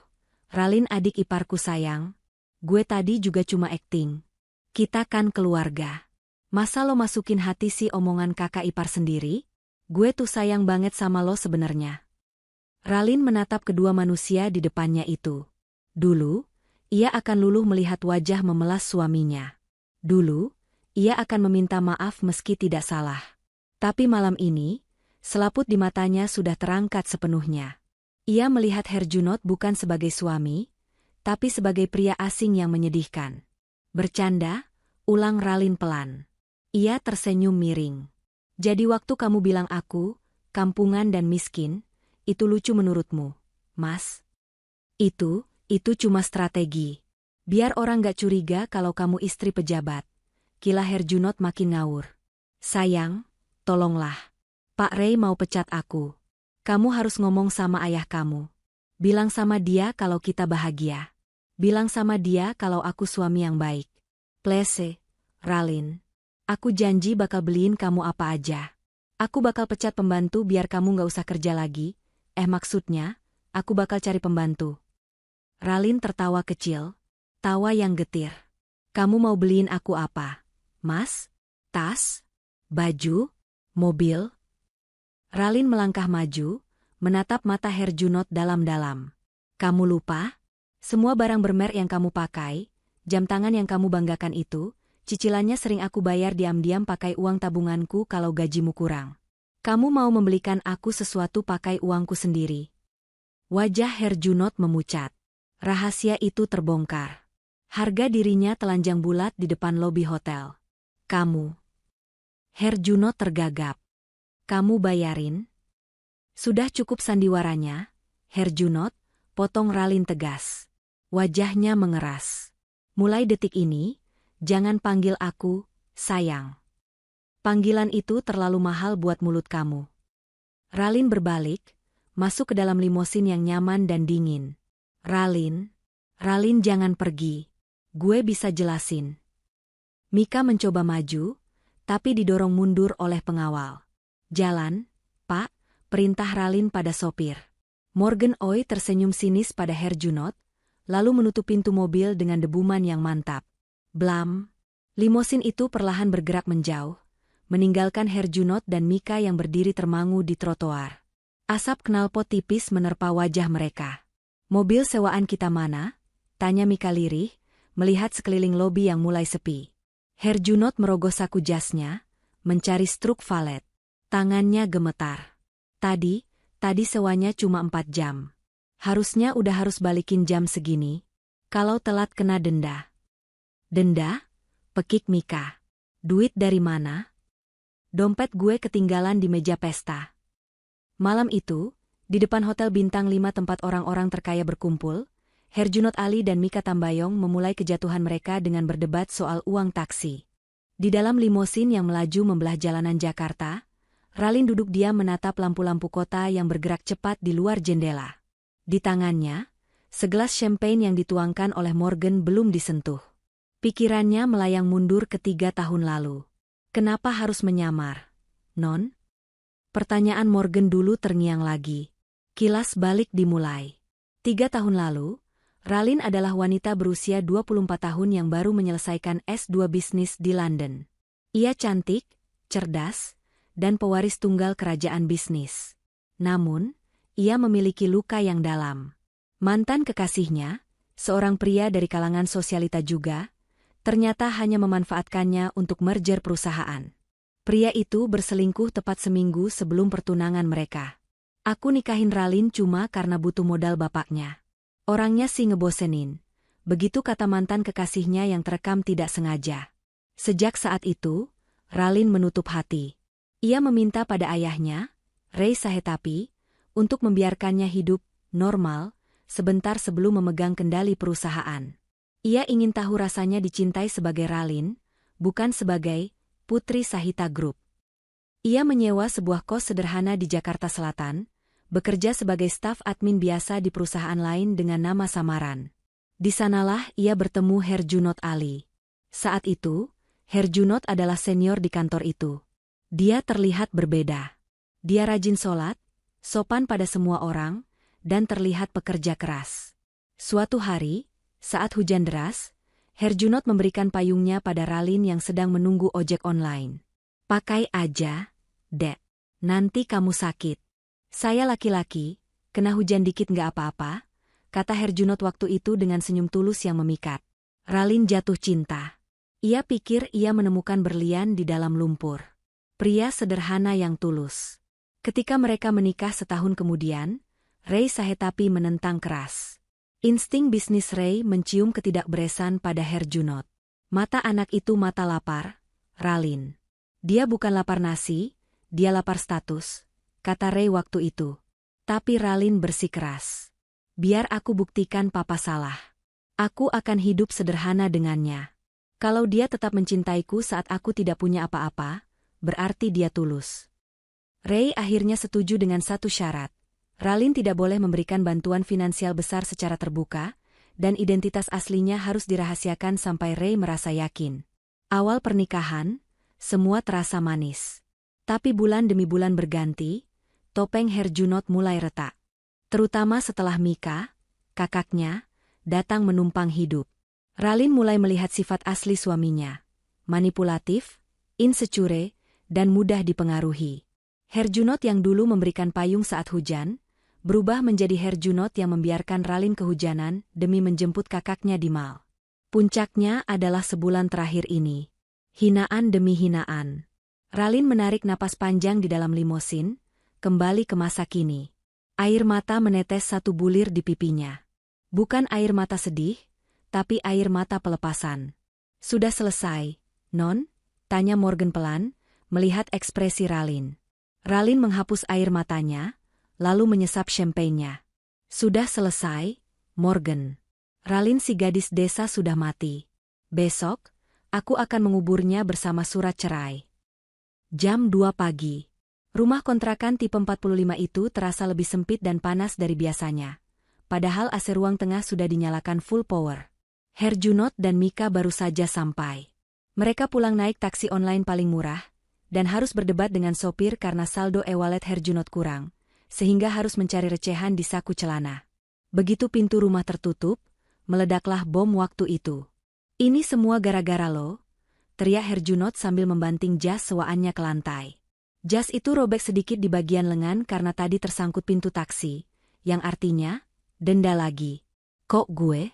Ralin adik iparku sayang. Gue tadi juga cuma akting. Kita kan keluarga. Masa lo masukin hati si omongan kakak ipar sendiri? Gue tuh sayang banget sama lo sebenarnya." Ralin menatap kedua manusia di depannya itu. Dulu, ia akan luluh melihat wajah memelas suaminya. Dulu, ia akan meminta maaf meski tidak salah. Tapi malam ini, selaput di matanya sudah terangkat sepenuhnya. Ia melihat Herjunot bukan sebagai suami, tapi sebagai pria asing yang menyedihkan. "Bercanda?" ulang Ralin pelan. Ia tersenyum miring. "Jadi waktu kamu bilang aku, kampungan dan miskin, itu lucu menurutmu, Mas?" Itu cuma strategi. Biar orang gak curiga kalau kamu istri pejabat." Kila Herjunot makin ngawur. "Sayang, tolonglah. Pak Ray mau pecat aku. Kamu harus ngomong sama ayah kamu. Bilang sama dia kalau kita bahagia. Bilang sama dia kalau aku suami yang baik. Please, Ralin. Aku janji bakal beliin kamu apa aja. Aku bakal pecat pembantu biar kamu gak usah kerja lagi. Maksudnya, aku bakal cari pembantu." Ralin tertawa kecil, tawa yang getir. "Kamu mau beliin aku apa, Mas? Tas? Baju? Mobil?" Ralin melangkah maju, menatap mata Herjunot dalam-dalam. "Kamu lupa? Semua barang bermerek yang kamu pakai, jam tangan yang kamu banggakan itu, cicilannya sering aku bayar diam-diam pakai uang tabunganku kalau gajimu kurang. Kamu mau membelikan aku sesuatu pakai uangku sendiri." Wajah Herjunot memucat. Rahasia itu terbongkar. Harga dirinya telanjang bulat di depan lobi hotel. "Kamu?" Herjunot tergagap. "Kamu bayarin?" "Sudah cukup sandiwaranya, Herjunot," potong Ralin tegas. Wajahnya mengeras. "Mulai detik ini, jangan panggil aku, sayang. Panggilan itu terlalu mahal buat mulut kamu." Ralin berbalik, masuk ke dalam limosin yang nyaman dan dingin. Ralin jangan pergi. Gue bisa jelasin." Mika mencoba maju, tapi didorong mundur oleh pengawal. "Jalan, Pak," perintah Ralin pada sopir. Morgan Oi tersenyum sinis pada Herjunot, lalu menutup pintu mobil dengan debuman yang mantap. Blam. Limosin itu perlahan bergerak menjauh, meninggalkan Herjunot dan Mika yang berdiri termangu di trotoar. Asap knalpot tipis menerpa wajah mereka. "Mobil sewaan kita mana?" tanya Mika lirih, melihat sekeliling lobi yang mulai sepi. Herjunot merogoh saku jasnya, mencari struk valet. Tangannya gemetar. Tadi sewanya cuma 4 jam. Harusnya udah harus balikin jam segini. Kalau telat kena denda." "Denda?" pekik Mika. "Duit dari mana?" Dompet gue ketinggalan di meja pesta. Malam itu, di depan hotel bintang 5 tempat orang-orang terkaya berkumpul, Herjunot Ali dan Mika Tambayong memulai kejatuhan mereka dengan berdebat soal uang taksi. Di dalam limosin yang melaju membelah jalanan Jakarta, Ralin duduk diam menatap lampu-lampu kota yang bergerak cepat di luar jendela. Di tangannya, segelas champagne yang dituangkan oleh Morgan belum disentuh. Pikirannya melayang mundur ke 3 tahun lalu. Kenapa harus menyamar, Non? Pertanyaan Morgan dulu terngiang lagi. Kilas balik dimulai. 3 tahun lalu, Ralin adalah wanita berusia 24 tahun yang baru menyelesaikan S2 bisnis di London. Ia cantik, cerdas, dan pewaris tunggal kerajaan bisnis. Namun, ia memiliki luka yang dalam. Mantan kekasihnya, seorang pria dari kalangan sosialita juga, ternyata hanya memanfaatkannya untuk merger perusahaan. Pria itu berselingkuh tepat seminggu sebelum pertunangan mereka. Aku nikahin Ralin cuma karena butuh modal bapaknya. Orangnya sih ngebosenin. Begitu kata mantan kekasihnya yang terekam tidak sengaja. Sejak saat itu, Ralin menutup hati. Ia meminta pada ayahnya, Ray Sahetapi, untuk membiarkannya hidup normal sebentar sebelum memegang kendali perusahaan. Ia ingin tahu rasanya dicintai sebagai Ralin, bukan sebagai Putri Sahita Group. Ia menyewa sebuah kos sederhana di Jakarta Selatan, bekerja sebagai staf admin biasa di perusahaan lain dengan nama samaran. Di sanalah ia bertemu Herjunot Ali. Saat itu, Herjunot adalah senior di kantor itu. Dia terlihat berbeda. Dia rajin sholat, sopan pada semua orang, dan terlihat pekerja keras. Suatu hari, saat hujan deras, Herjunot memberikan payungnya pada Ralin yang sedang menunggu ojek online. "Pakai aja, Dek. Nanti kamu sakit." "Saya laki-laki, kena hujan dikit nggak apa-apa," kata Herjunot waktu itu dengan senyum tulus yang memikat. Ralin jatuh cinta. Ia pikir ia menemukan berlian di dalam lumpur. Pria sederhana yang tulus. Ketika mereka menikah setahun kemudian, Ray Sahetapi menentang keras. Insting bisnis Ray mencium ketidakberesan pada Herjunot. Mata anak itu mata lapar, Ralin. Dia bukan lapar nasi, dia lapar status, kata Ray waktu itu. Tapi Ralin bersikeras. "Biar aku buktikan papa salah. Aku akan hidup sederhana dengannya. Kalau dia tetap mencintaiku saat aku tidak punya apa-apa, berarti dia tulus." Ray akhirnya setuju dengan satu syarat. Ralin tidak boleh memberikan bantuan finansial besar secara terbuka, dan identitas aslinya harus dirahasiakan sampai Ray merasa yakin. Awal pernikahan, semua terasa manis. Tapi bulan demi bulan berganti, topeng Herjunot mulai retak. Terutama setelah Mika, kakaknya, datang menumpang hidup. Ralin mulai melihat sifat asli suaminya. Manipulatif, insecure, dan mudah dipengaruhi. Herjunot yang dulu memberikan payung saat hujan, berubah menjadi Herjunot yang membiarkan Ralin kehujanan demi menjemput kakaknya di mal. Puncaknya adalah sebulan terakhir ini. Hinaan demi hinaan. Ralin menarik napas panjang di dalam limosin, kembali ke masa kini. Air mata menetes satu bulir di pipinya. Bukan air mata sedih, tapi air mata pelepasan. "Sudah selesai, Non?" tanya Morgan pelan, melihat ekspresi Ralin. Ralin menghapus air matanya, lalu menyesap champagne-nya. "Sudah selesai, Morgan. Ralin si gadis desa sudah mati. Besok, aku akan menguburnya bersama surat cerai." Jam 2 pagi. Rumah kontrakan tipe 45 itu terasa lebih sempit dan panas dari biasanya. Padahal AC ruang tengah sudah dinyalakan full power. Herjunot dan Mika baru saja sampai. Mereka pulang naik taksi online paling murah, dan harus berdebat dengan sopir karena saldo e-wallet Herjunot kurang, sehingga harus mencari recehan di saku celana. Begitu pintu rumah tertutup, meledaklah bom waktu itu. "Ini semua gara-gara lo," teriak Herjunot sambil membanting jas sewaannya ke lantai. Jas itu robek sedikit di bagian lengan karena tadi tersangkut pintu taksi, yang artinya, denda lagi. "Kok gue?"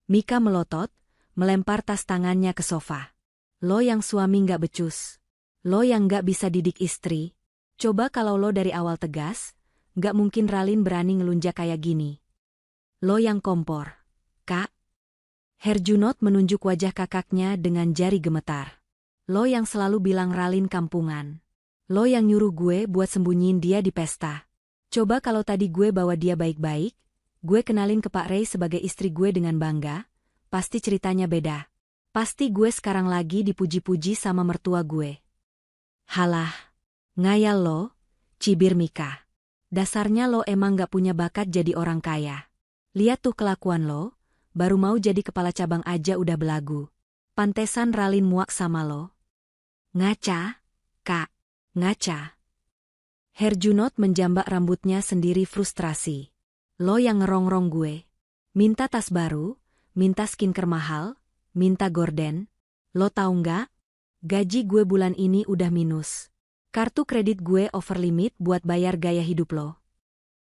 Mika melotot, melempar tas tangannya ke sofa. "Lo yang suami nggak becus. Lo yang nggak bisa didik istri. Coba kalau lo dari awal tegas, nggak mungkin Ralin berani ngelunjak kayak gini. Lo yang kompor, Kak." Herjunot menunjuk wajah kakaknya dengan jari gemetar. Lo yang selalu bilang Ralin kampungan. Lo yang nyuruh gue buat sembunyiin dia di pesta. Coba kalau tadi gue bawa dia baik-baik, gue kenalin ke Pak Ray sebagai istri gue dengan bangga, pasti ceritanya beda. Pasti gue sekarang lagi dipuji-puji sama mertua gue. Halah, ngayal lo, cibir Mika. Dasarnya lo emang gak punya bakat jadi orang kaya. Lihat tuh kelakuan lo, baru mau jadi kepala cabang aja udah belagu. Pantesan Ralin muak sama lo. Ngaca, Kak, ngaca. Herjunot menjambak rambutnya sendiri frustrasi. Lo yang ngerongrong gue. Minta tas baru, minta skincare mahal, minta gorden. Lo tahu nggak? Gaji gue bulan ini udah minus. Kartu kredit gue over limit buat bayar gaya hidup lo.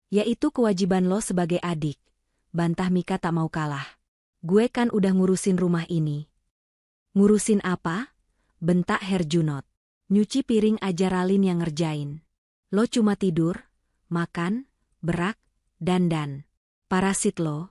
Yaitu kewajiban lo sebagai adik. Bantah Mika tak mau kalah. Gue kan udah ngurusin rumah ini. Ngurusin apa? Bentak Herjunot. Nyuci piring aja Ralin yang ngerjain. Lo cuma tidur, makan, berak, dandan. Parasit lo.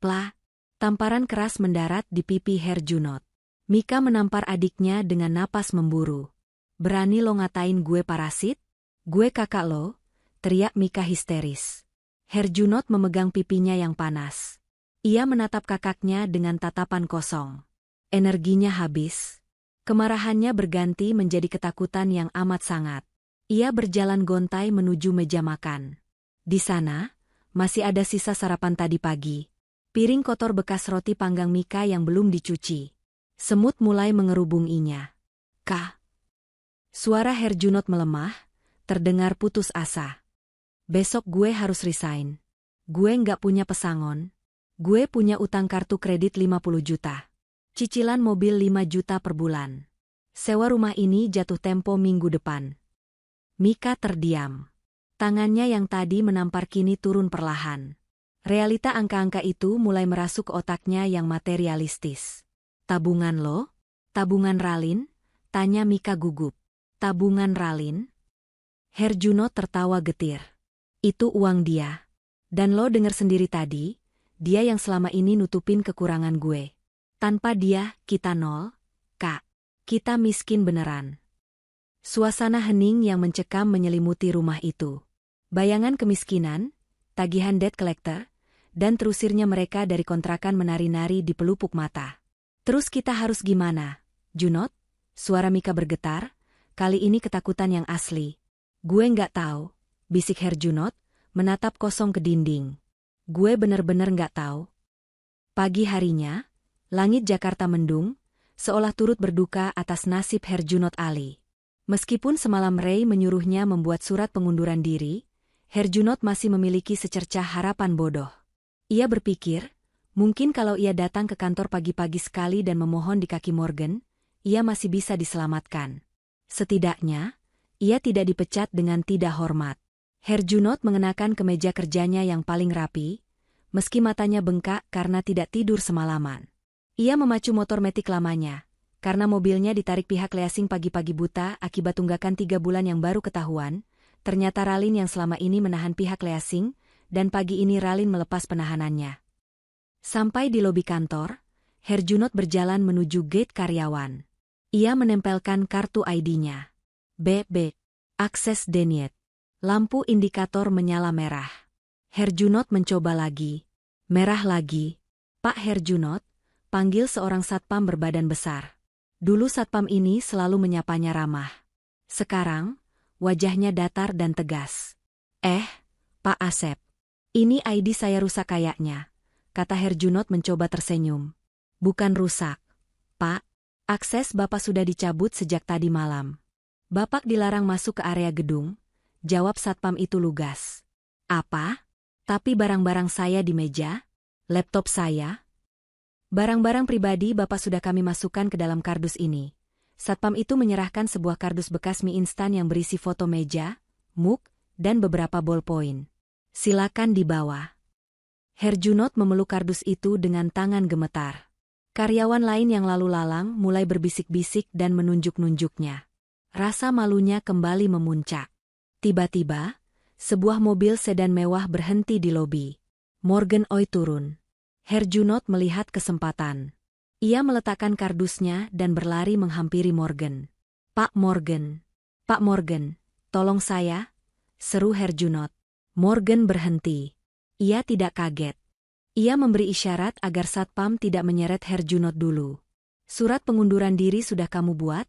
Plah. Tamparan keras mendarat di pipi Herjunot. Mika menampar adiknya dengan napas memburu. Berani lo ngatain gue parasit? Gue kakak lo, teriak Mika histeris. Herjunot memegang pipinya yang panas. Ia menatap kakaknya dengan tatapan kosong. Energinya habis. Kemarahannya berganti menjadi ketakutan yang amat sangat. Ia berjalan gontai menuju meja makan. Di sana, masih ada sisa sarapan tadi pagi. Piring kotor bekas roti panggang Mika yang belum dicuci. Semut mulai mengerubunginya. Kah? Suara Herjunot melemah, terdengar putus asa. Besok gue harus resign. Gue nggak punya pesangon. Gue punya utang kartu kredit 50 juta. Cicilan mobil 5 juta per bulan. Sewa rumah ini jatuh tempo minggu depan. Mika terdiam. Tangannya yang tadi menampar kini turun perlahan. Realita angka-angka itu mulai merasuk ke otaknya yang materialistis. Tabungan lo? Tabungan Ralin? Tanya Mika gugup. Tabungan Ralin? Herjunot tertawa getir. Itu uang dia. Dan lo denger sendiri tadi, dia yang selama ini nutupin kekurangan gue. Tanpa dia, kita nol, Kak. Kita miskin beneran. Suasana hening yang mencekam menyelimuti rumah itu. Bayangan kemiskinan, tagihan debt collector, dan terusirnya mereka dari kontrakan menari-nari di pelupuk mata. Terus kita harus gimana, Junot? Suara Mika bergetar, kali ini ketakutan yang asli. Gue nggak tahu, bisik Herjunot, menatap kosong ke dinding. Gue bener-bener nggak tahu. Pagi harinya, langit Jakarta mendung, seolah turut berduka atas nasib Herjunot Ali. Meskipun semalam Ray menyuruhnya membuat surat pengunduran diri, Herjunot masih memiliki secercah harapan bodoh. Ia berpikir, mungkin kalau ia datang ke kantor pagi-pagi sekali dan memohon di kaki Morgan, ia masih bisa diselamatkan. Setidaknya, ia tidak dipecat dengan tidak hormat. Herjunot mengenakan kemeja kerjanya yang paling rapi, meski matanya bengkak karena tidak tidur semalaman. Ia memacu motor metik lamanya, karena mobilnya ditarik pihak leasing pagi-pagi buta akibat tunggakan 3 bulan yang baru ketahuan. Ternyata Ralin yang selama ini menahan pihak leasing, dan pagi ini Ralin melepas penahanannya. Sampai di lobi kantor, Herjunot berjalan menuju gate karyawan. Ia menempelkan kartu ID-nya. BB. Akses denied. Lampu indikator menyala merah. Herjunot mencoba lagi. Merah lagi. Pak Herjunot, panggil seorang satpam berbadan besar. Dulu satpam ini selalu menyapanya ramah. Sekarang, wajahnya datar dan tegas. Pak Asep. Ini ID saya rusak kayaknya, kata Herjunot mencoba tersenyum. Bukan rusak, Pak. Akses Bapak sudah dicabut sejak tadi malam. Bapak dilarang masuk ke area gedung, jawab satpam itu lugas. Apa? Tapi barang-barang saya di meja? Laptop saya? Barang-barang pribadi Bapak sudah kami masukkan ke dalam kardus ini. Satpam itu menyerahkan sebuah kardus bekas mie instan yang berisi foto meja, mug, dan beberapa ballpoint. Silakan dibawa. Herjunot memeluk kardus itu dengan tangan gemetar. Karyawan lain yang lalu lalang mulai berbisik-bisik dan menunjuk-nunjuknya. Rasa malunya kembali memuncak. Tiba-tiba, sebuah mobil sedan mewah berhenti di lobi. Morgan Oy turun. Herjunot melihat kesempatan. Ia meletakkan kardusnya dan berlari menghampiri Morgan. Pak Morgan. Pak Morgan, tolong saya, seru Herjunot. Morgan berhenti. Ia tidak kaget. Ia memberi isyarat agar satpam tidak menyeret Herjunot dulu. Surat pengunduran diri sudah kamu buat?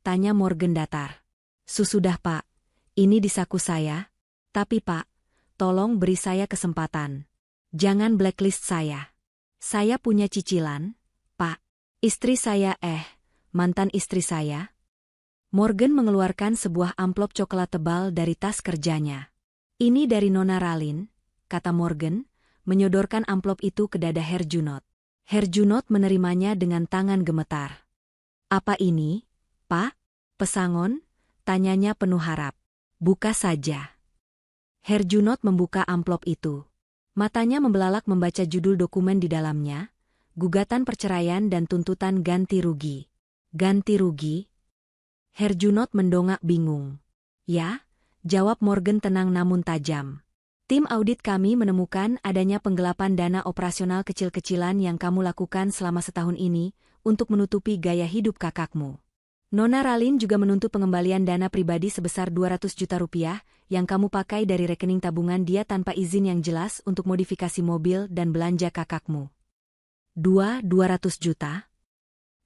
Tanya Morgan datar. Sudah Pak, ini di saku saya. Tapi Pak, tolong beri saya kesempatan. Jangan blacklist saya. Saya punya cicilan, Pak. Istri saya mantan istri saya. Morgan mengeluarkan sebuah amplop coklat tebal dari tas kerjanya. Ini dari Nona Ralin, kata Morgan, menyodorkan amplop itu ke dada Herjunot. Herjunot menerimanya dengan tangan gemetar. Apa ini, Pak? Pesangon? Tanyanya penuh harap. Buka saja. Herjunot membuka amplop itu. Matanya membelalak membaca judul dokumen di dalamnya, gugatan perceraian dan tuntutan ganti rugi. Ganti rugi? Herjunot mendongak bingung. Ya, jawab Morgan tenang namun tajam. Tim audit kami menemukan adanya penggelapan dana operasional kecil-kecilan yang kamu lakukan selama setahun ini untuk menutupi gaya hidup kakakmu. Nona Ralin juga menuntut pengembalian dana pribadi sebesar 200 juta rupiah yang kamu pakai dari rekening tabungan dia tanpa izin yang jelas untuk modifikasi mobil dan belanja kakakmu. 200 juta?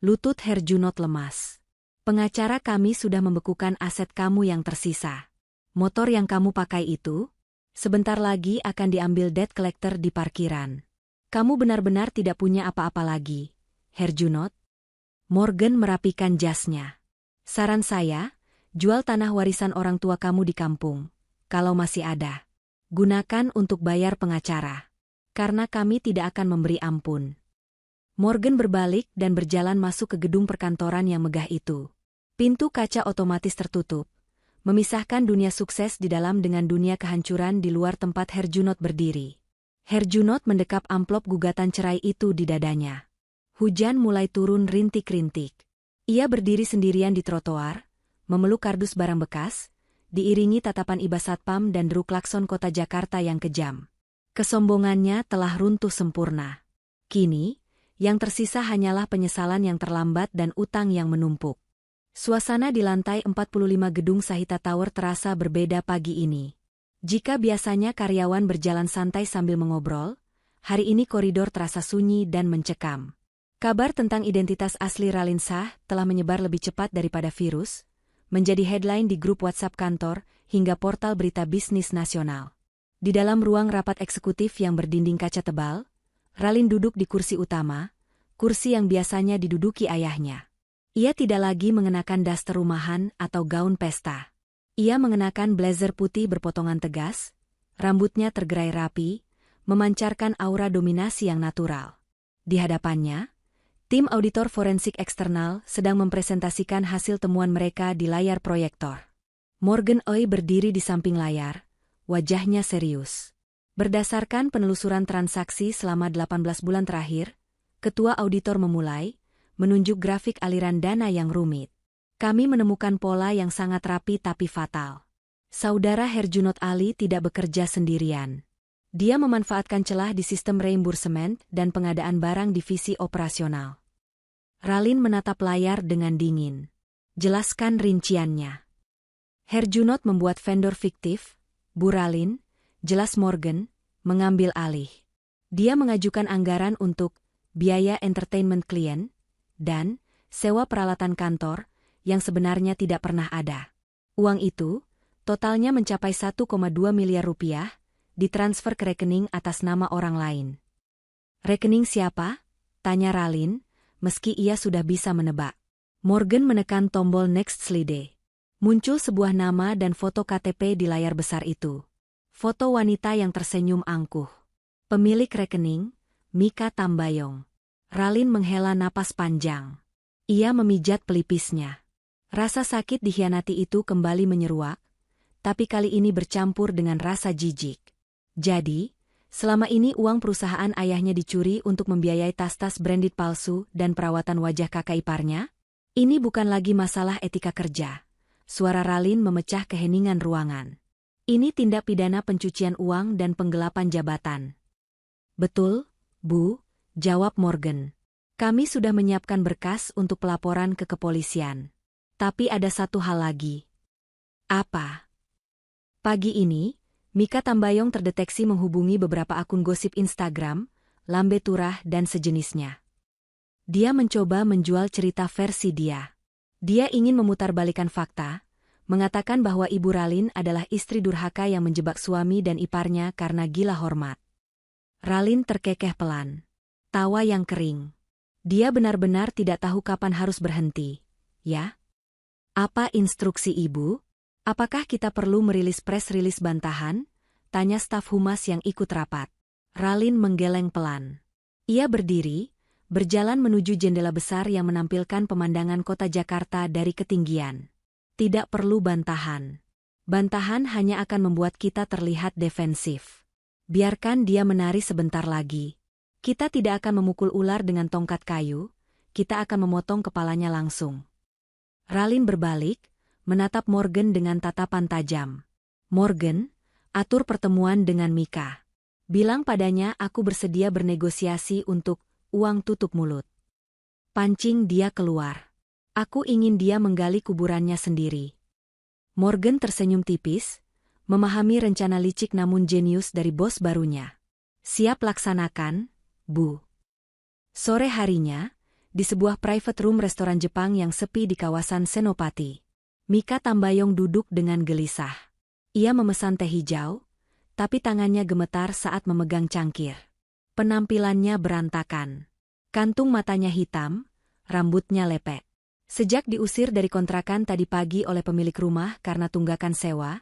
Lutut Herjunot lemas. Pengacara kami sudah membekukan aset kamu yang tersisa. Motor yang kamu pakai itu, sebentar lagi akan diambil debt collector di parkiran. Kamu benar-benar tidak punya apa-apa lagi, Herjunot. Morgan merapikan jasnya. Saran saya, jual tanah warisan orang tua kamu di kampung, kalau masih ada. Gunakan untuk bayar pengacara. Karena kami tidak akan memberi ampun. Morgan berbalik dan berjalan masuk ke gedung perkantoran yang megah itu. Pintu kaca otomatis tertutup, memisahkan dunia sukses di dalam dengan dunia kehancuran di luar tempat Herjunot berdiri. Herjunot mendekap amplop gugatan cerai itu di dadanya. Hujan mulai turun rintik-rintik. Ia berdiri sendirian di trotoar, memeluk kardus barang bekas, diiringi tatapan iba satpam dan deru klakson kota Jakarta yang kejam. Kesombongannya telah runtuh sempurna. Kini, yang tersisa hanyalah penyesalan yang terlambat dan utang yang menumpuk. Suasana di lantai 45 gedung Sahita Tower terasa berbeda pagi ini. Jika biasanya karyawan berjalan santai sambil mengobrol, hari ini koridor terasa sunyi dan mencekam. Kabar tentang identitas asli Ralin Shah telah menyebar lebih cepat daripada virus, menjadi headline di grup WhatsApp kantor hingga portal berita bisnis nasional. Di dalam ruang rapat eksekutif yang berdinding kaca tebal, Ralin duduk di kursi utama, kursi yang biasanya diduduki ayahnya. Ia tidak lagi mengenakan daster rumahan atau gaun pesta. Ia mengenakan blazer putih berpotongan tegas, rambutnya tergerai rapi, memancarkan aura dominasi yang natural. Di hadapannya, tim auditor forensik eksternal sedang mempresentasikan hasil temuan mereka di layar proyektor. Morgan Oey berdiri di samping layar, wajahnya serius. Berdasarkan penelusuran transaksi selama 18 bulan terakhir, ketua auditor memulai, menunjuk grafik aliran dana yang rumit. Kami menemukan pola yang sangat rapi tapi fatal. Saudara Herjunot Ali tidak bekerja sendirian. Dia memanfaatkan celah di sistem reimbursement dan pengadaan barang divisi operasional. Ralin menatap layar dengan dingin. Jelaskan rinciannya. Herjunot membuat vendor fiktif, Bu Ralin, jelas Morgan, mengambil alih. Dia mengajukan anggaran untuk biaya entertainment klien dan sewa peralatan kantor yang sebenarnya tidak pernah ada. Uang itu, totalnya mencapai 1,2 miliar rupiah, ditransfer ke rekening atas nama orang lain. Rekening siapa? Tanya Ralin, meski ia sudah bisa menebak. Morgan menekan tombol next slide. Muncul sebuah nama dan foto KTP di layar besar itu. Foto wanita yang tersenyum angkuh. Pemilik rekening, Mika Tambayong. Ralin menghela napas panjang. Ia memijat pelipisnya. Rasa sakit dikhianati itu kembali menyeruak, tapi kali ini bercampur dengan rasa jijik. Jadi, selama ini uang perusahaan ayahnya dicuri untuk membiayai tas-tas branded palsu dan perawatan wajah kakak iparnya? Ini bukan lagi masalah etika kerja. Suara Ralin memecah keheningan ruangan. Ini tindak pidana pencucian uang dan penggelapan jabatan. Betul, Bu, jawab Morgan. Kami sudah menyiapkan berkas untuk pelaporan ke kepolisian. Tapi ada satu hal lagi. Apa? Pagi ini, Mika Tambayong terdeteksi menghubungi beberapa akun gosip Instagram, lambe turah dan sejenisnya. Dia mencoba menjual cerita versi dia. Dia ingin memutarbalikkan fakta, mengatakan bahwa Ibu Ralin adalah istri durhaka yang menjebak suami dan iparnya karena gila hormat. Ralin terkekeh pelan. Tawa yang kering. Dia benar-benar tidak tahu kapan harus berhenti. Ya? Apa instruksi ibu? Apakah kita perlu merilis press rilis bantahan? Tanya staf humas yang ikut rapat. Ralin menggeleng pelan. Ia berdiri, berjalan menuju jendela besar yang menampilkan pemandangan kota Jakarta dari ketinggian. Tidak perlu bantahan. Bantahan hanya akan membuat kita terlihat defensif. Biarkan dia menari sebentar lagi. Kita tidak akan memukul ular dengan tongkat kayu, kita akan memotong kepalanya langsung. Ralin berbalik, menatap Morgan dengan tatapan tajam. Morgan, atur pertemuan dengan Mika. Bilang padanya aku bersedia bernegosiasi untuk uang tutup mulut. Pancing dia keluar. Aku ingin dia menggali kuburannya sendiri. Morgan tersenyum tipis, memahami rencana licik namun jenius dari bos barunya. Siap laksanakan, Bu. Sore harinya, di sebuah private room restoran Jepang yang sepi di kawasan Senopati. Mika Tambayong duduk dengan gelisah. Ia memesan teh hijau, tapi tangannya gemetar saat memegang cangkir. Penampilannya berantakan. Kantung matanya hitam, rambutnya lepek. Sejak diusir dari kontrakan tadi pagi oleh pemilik rumah karena tunggakan sewa,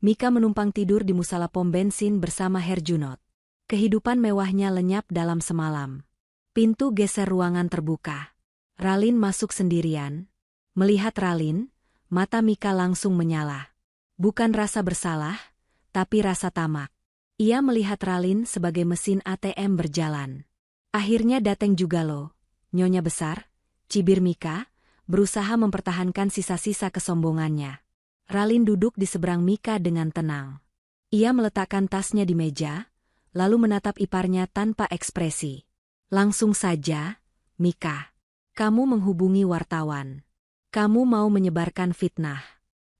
Mika menumpang tidur di musala pom bensin bersama Herjunot. Kehidupan mewahnya lenyap dalam semalam. Pintu geser ruangan terbuka. Ralin masuk sendirian. Melihat Ralin, mata Mika langsung menyala. Bukan rasa bersalah, tapi rasa tamak. Ia melihat Ralin sebagai mesin ATM berjalan. Akhirnya dateng juga lo, nyonya besar, cibir Mika, berusaha mempertahankan sisa-sisa kesombongannya. Ralin duduk di seberang Mika dengan tenang. Ia meletakkan tasnya di meja, lalu menatap iparnya tanpa ekspresi. Langsung saja, Mika. Kamu menghubungi wartawan. Kamu mau menyebarkan fitnah.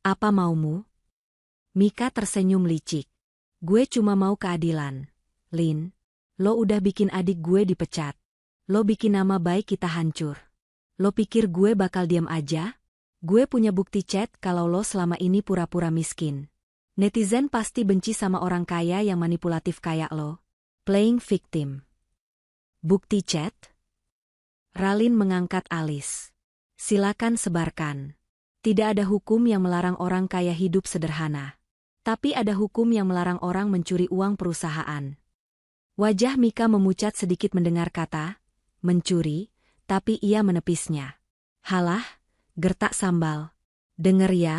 Apa maumu? Mika tersenyum licik. Gue cuma mau keadilan. Lin, lo udah bikin adik gue dipecat. Lo bikin nama baik kita hancur. Lo pikir gue bakal diam aja? Gue punya bukti chat kalau lo selama ini pura-pura miskin. Netizen pasti benci sama orang kaya yang manipulatif kayak lo. Playing victim. Bukti chat? Ralin mengangkat alis. Silakan sebarkan. Tidak ada hukum yang melarang orang kaya hidup sederhana. Tapi ada hukum yang melarang orang mencuri uang perusahaan. Wajah Mika memucat sedikit mendengar kata, mencuri, tapi ia menepisnya. Halah, gertak sambal. Denger ya,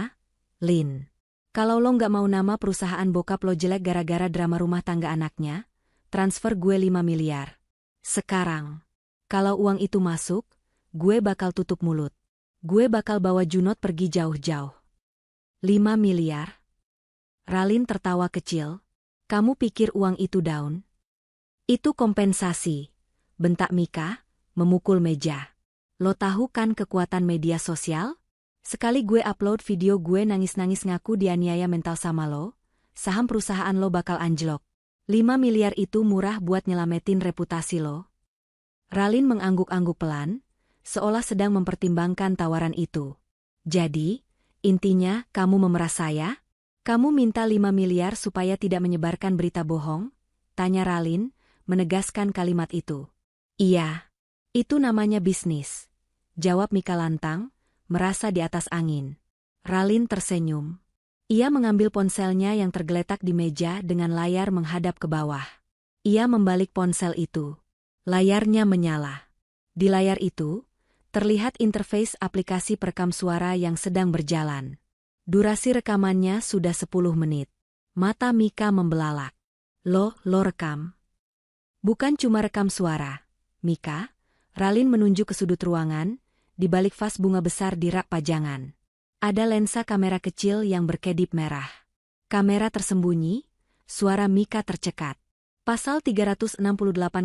Lin. Kalau lo nggak mau nama perusahaan bokap lo jelek gara-gara drama rumah tangga anaknya, transfer gue 5 miliar. Sekarang. Kalau uang itu masuk, gue bakal tutup mulut. Gue bakal bawa Junot pergi jauh-jauh. 5 miliar? Ralin tertawa kecil. Kamu pikir uang itu daun? Itu kompensasi. Bentak Mika, memukul meja. Lo tahu kan kekuatan media sosial? Sekali gue upload video gue nangis-nangis ngaku dianiaya mental sama lo, saham perusahaan lo bakal anjlok. 5 miliar itu murah buat nyelametin reputasi lo. Ralin mengangguk-angguk pelan, seolah sedang mempertimbangkan tawaran itu. Jadi, intinya kamu memeras saya? Kamu minta 5 miliar supaya tidak menyebarkan berita bohong? Tanya Ralin, menegaskan kalimat itu. Iya. Itu namanya bisnis. Jawab Mika lantang, merasa di atas angin. Ralin tersenyum. Ia mengambil ponselnya yang tergeletak di meja dengan layar menghadap ke bawah. Ia membalik ponsel itu. Layarnya menyala. Di layar itu, terlihat interface aplikasi perekam suara yang sedang berjalan. Durasi rekamannya sudah 10 menit. Mata Mika membelalak. Lo rekam. Bukan cuma rekam suara, Mika. Ralin menunjuk ke sudut ruangan, di balik vas bunga besar di rak pajangan. Ada lensa kamera kecil yang berkedip merah. Kamera tersembunyi, suara Mika tercekat. Pasal 368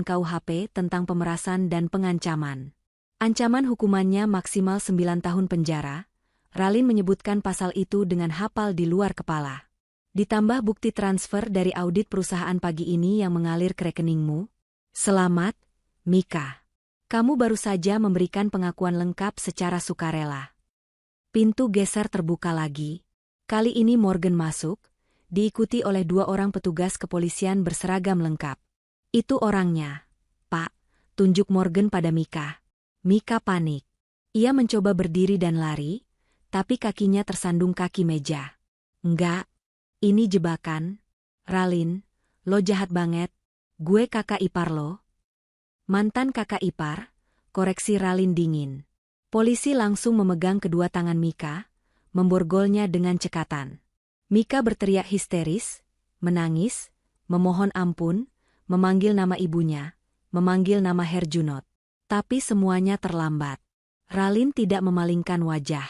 KUHP tentang pemerasan dan pengancaman. Ancaman hukumannya maksimal 9 tahun penjara. Ralin menyebutkan pasal itu dengan hafal di luar kepala. Ditambah bukti transfer dari audit perusahaan pagi ini yang mengalir ke rekeningmu. Selamat, Mika. Kamu baru saja memberikan pengakuan lengkap secara sukarela. Pintu geser terbuka lagi. Kali ini Morgan masuk, diikuti oleh 2 orang petugas kepolisian berseragam lengkap. Itu orangnya, Pak, tunjuk Morgan pada Mika. Mika panik. Ia mencoba berdiri dan lari, tapi kakinya tersandung kaki meja. Enggak, ini jebakan. Ralin, lo jahat banget. Gue kakak ipar lo. Mantan kakak ipar, koreksi Ralin dingin. Polisi langsung memegang kedua tangan Mika, memborgolnya dengan cekatan. Mika berteriak histeris, menangis, memohon ampun, memanggil nama ibunya, memanggil nama Herjunot. Tapi semuanya terlambat. Ralin tidak memalingkan wajah.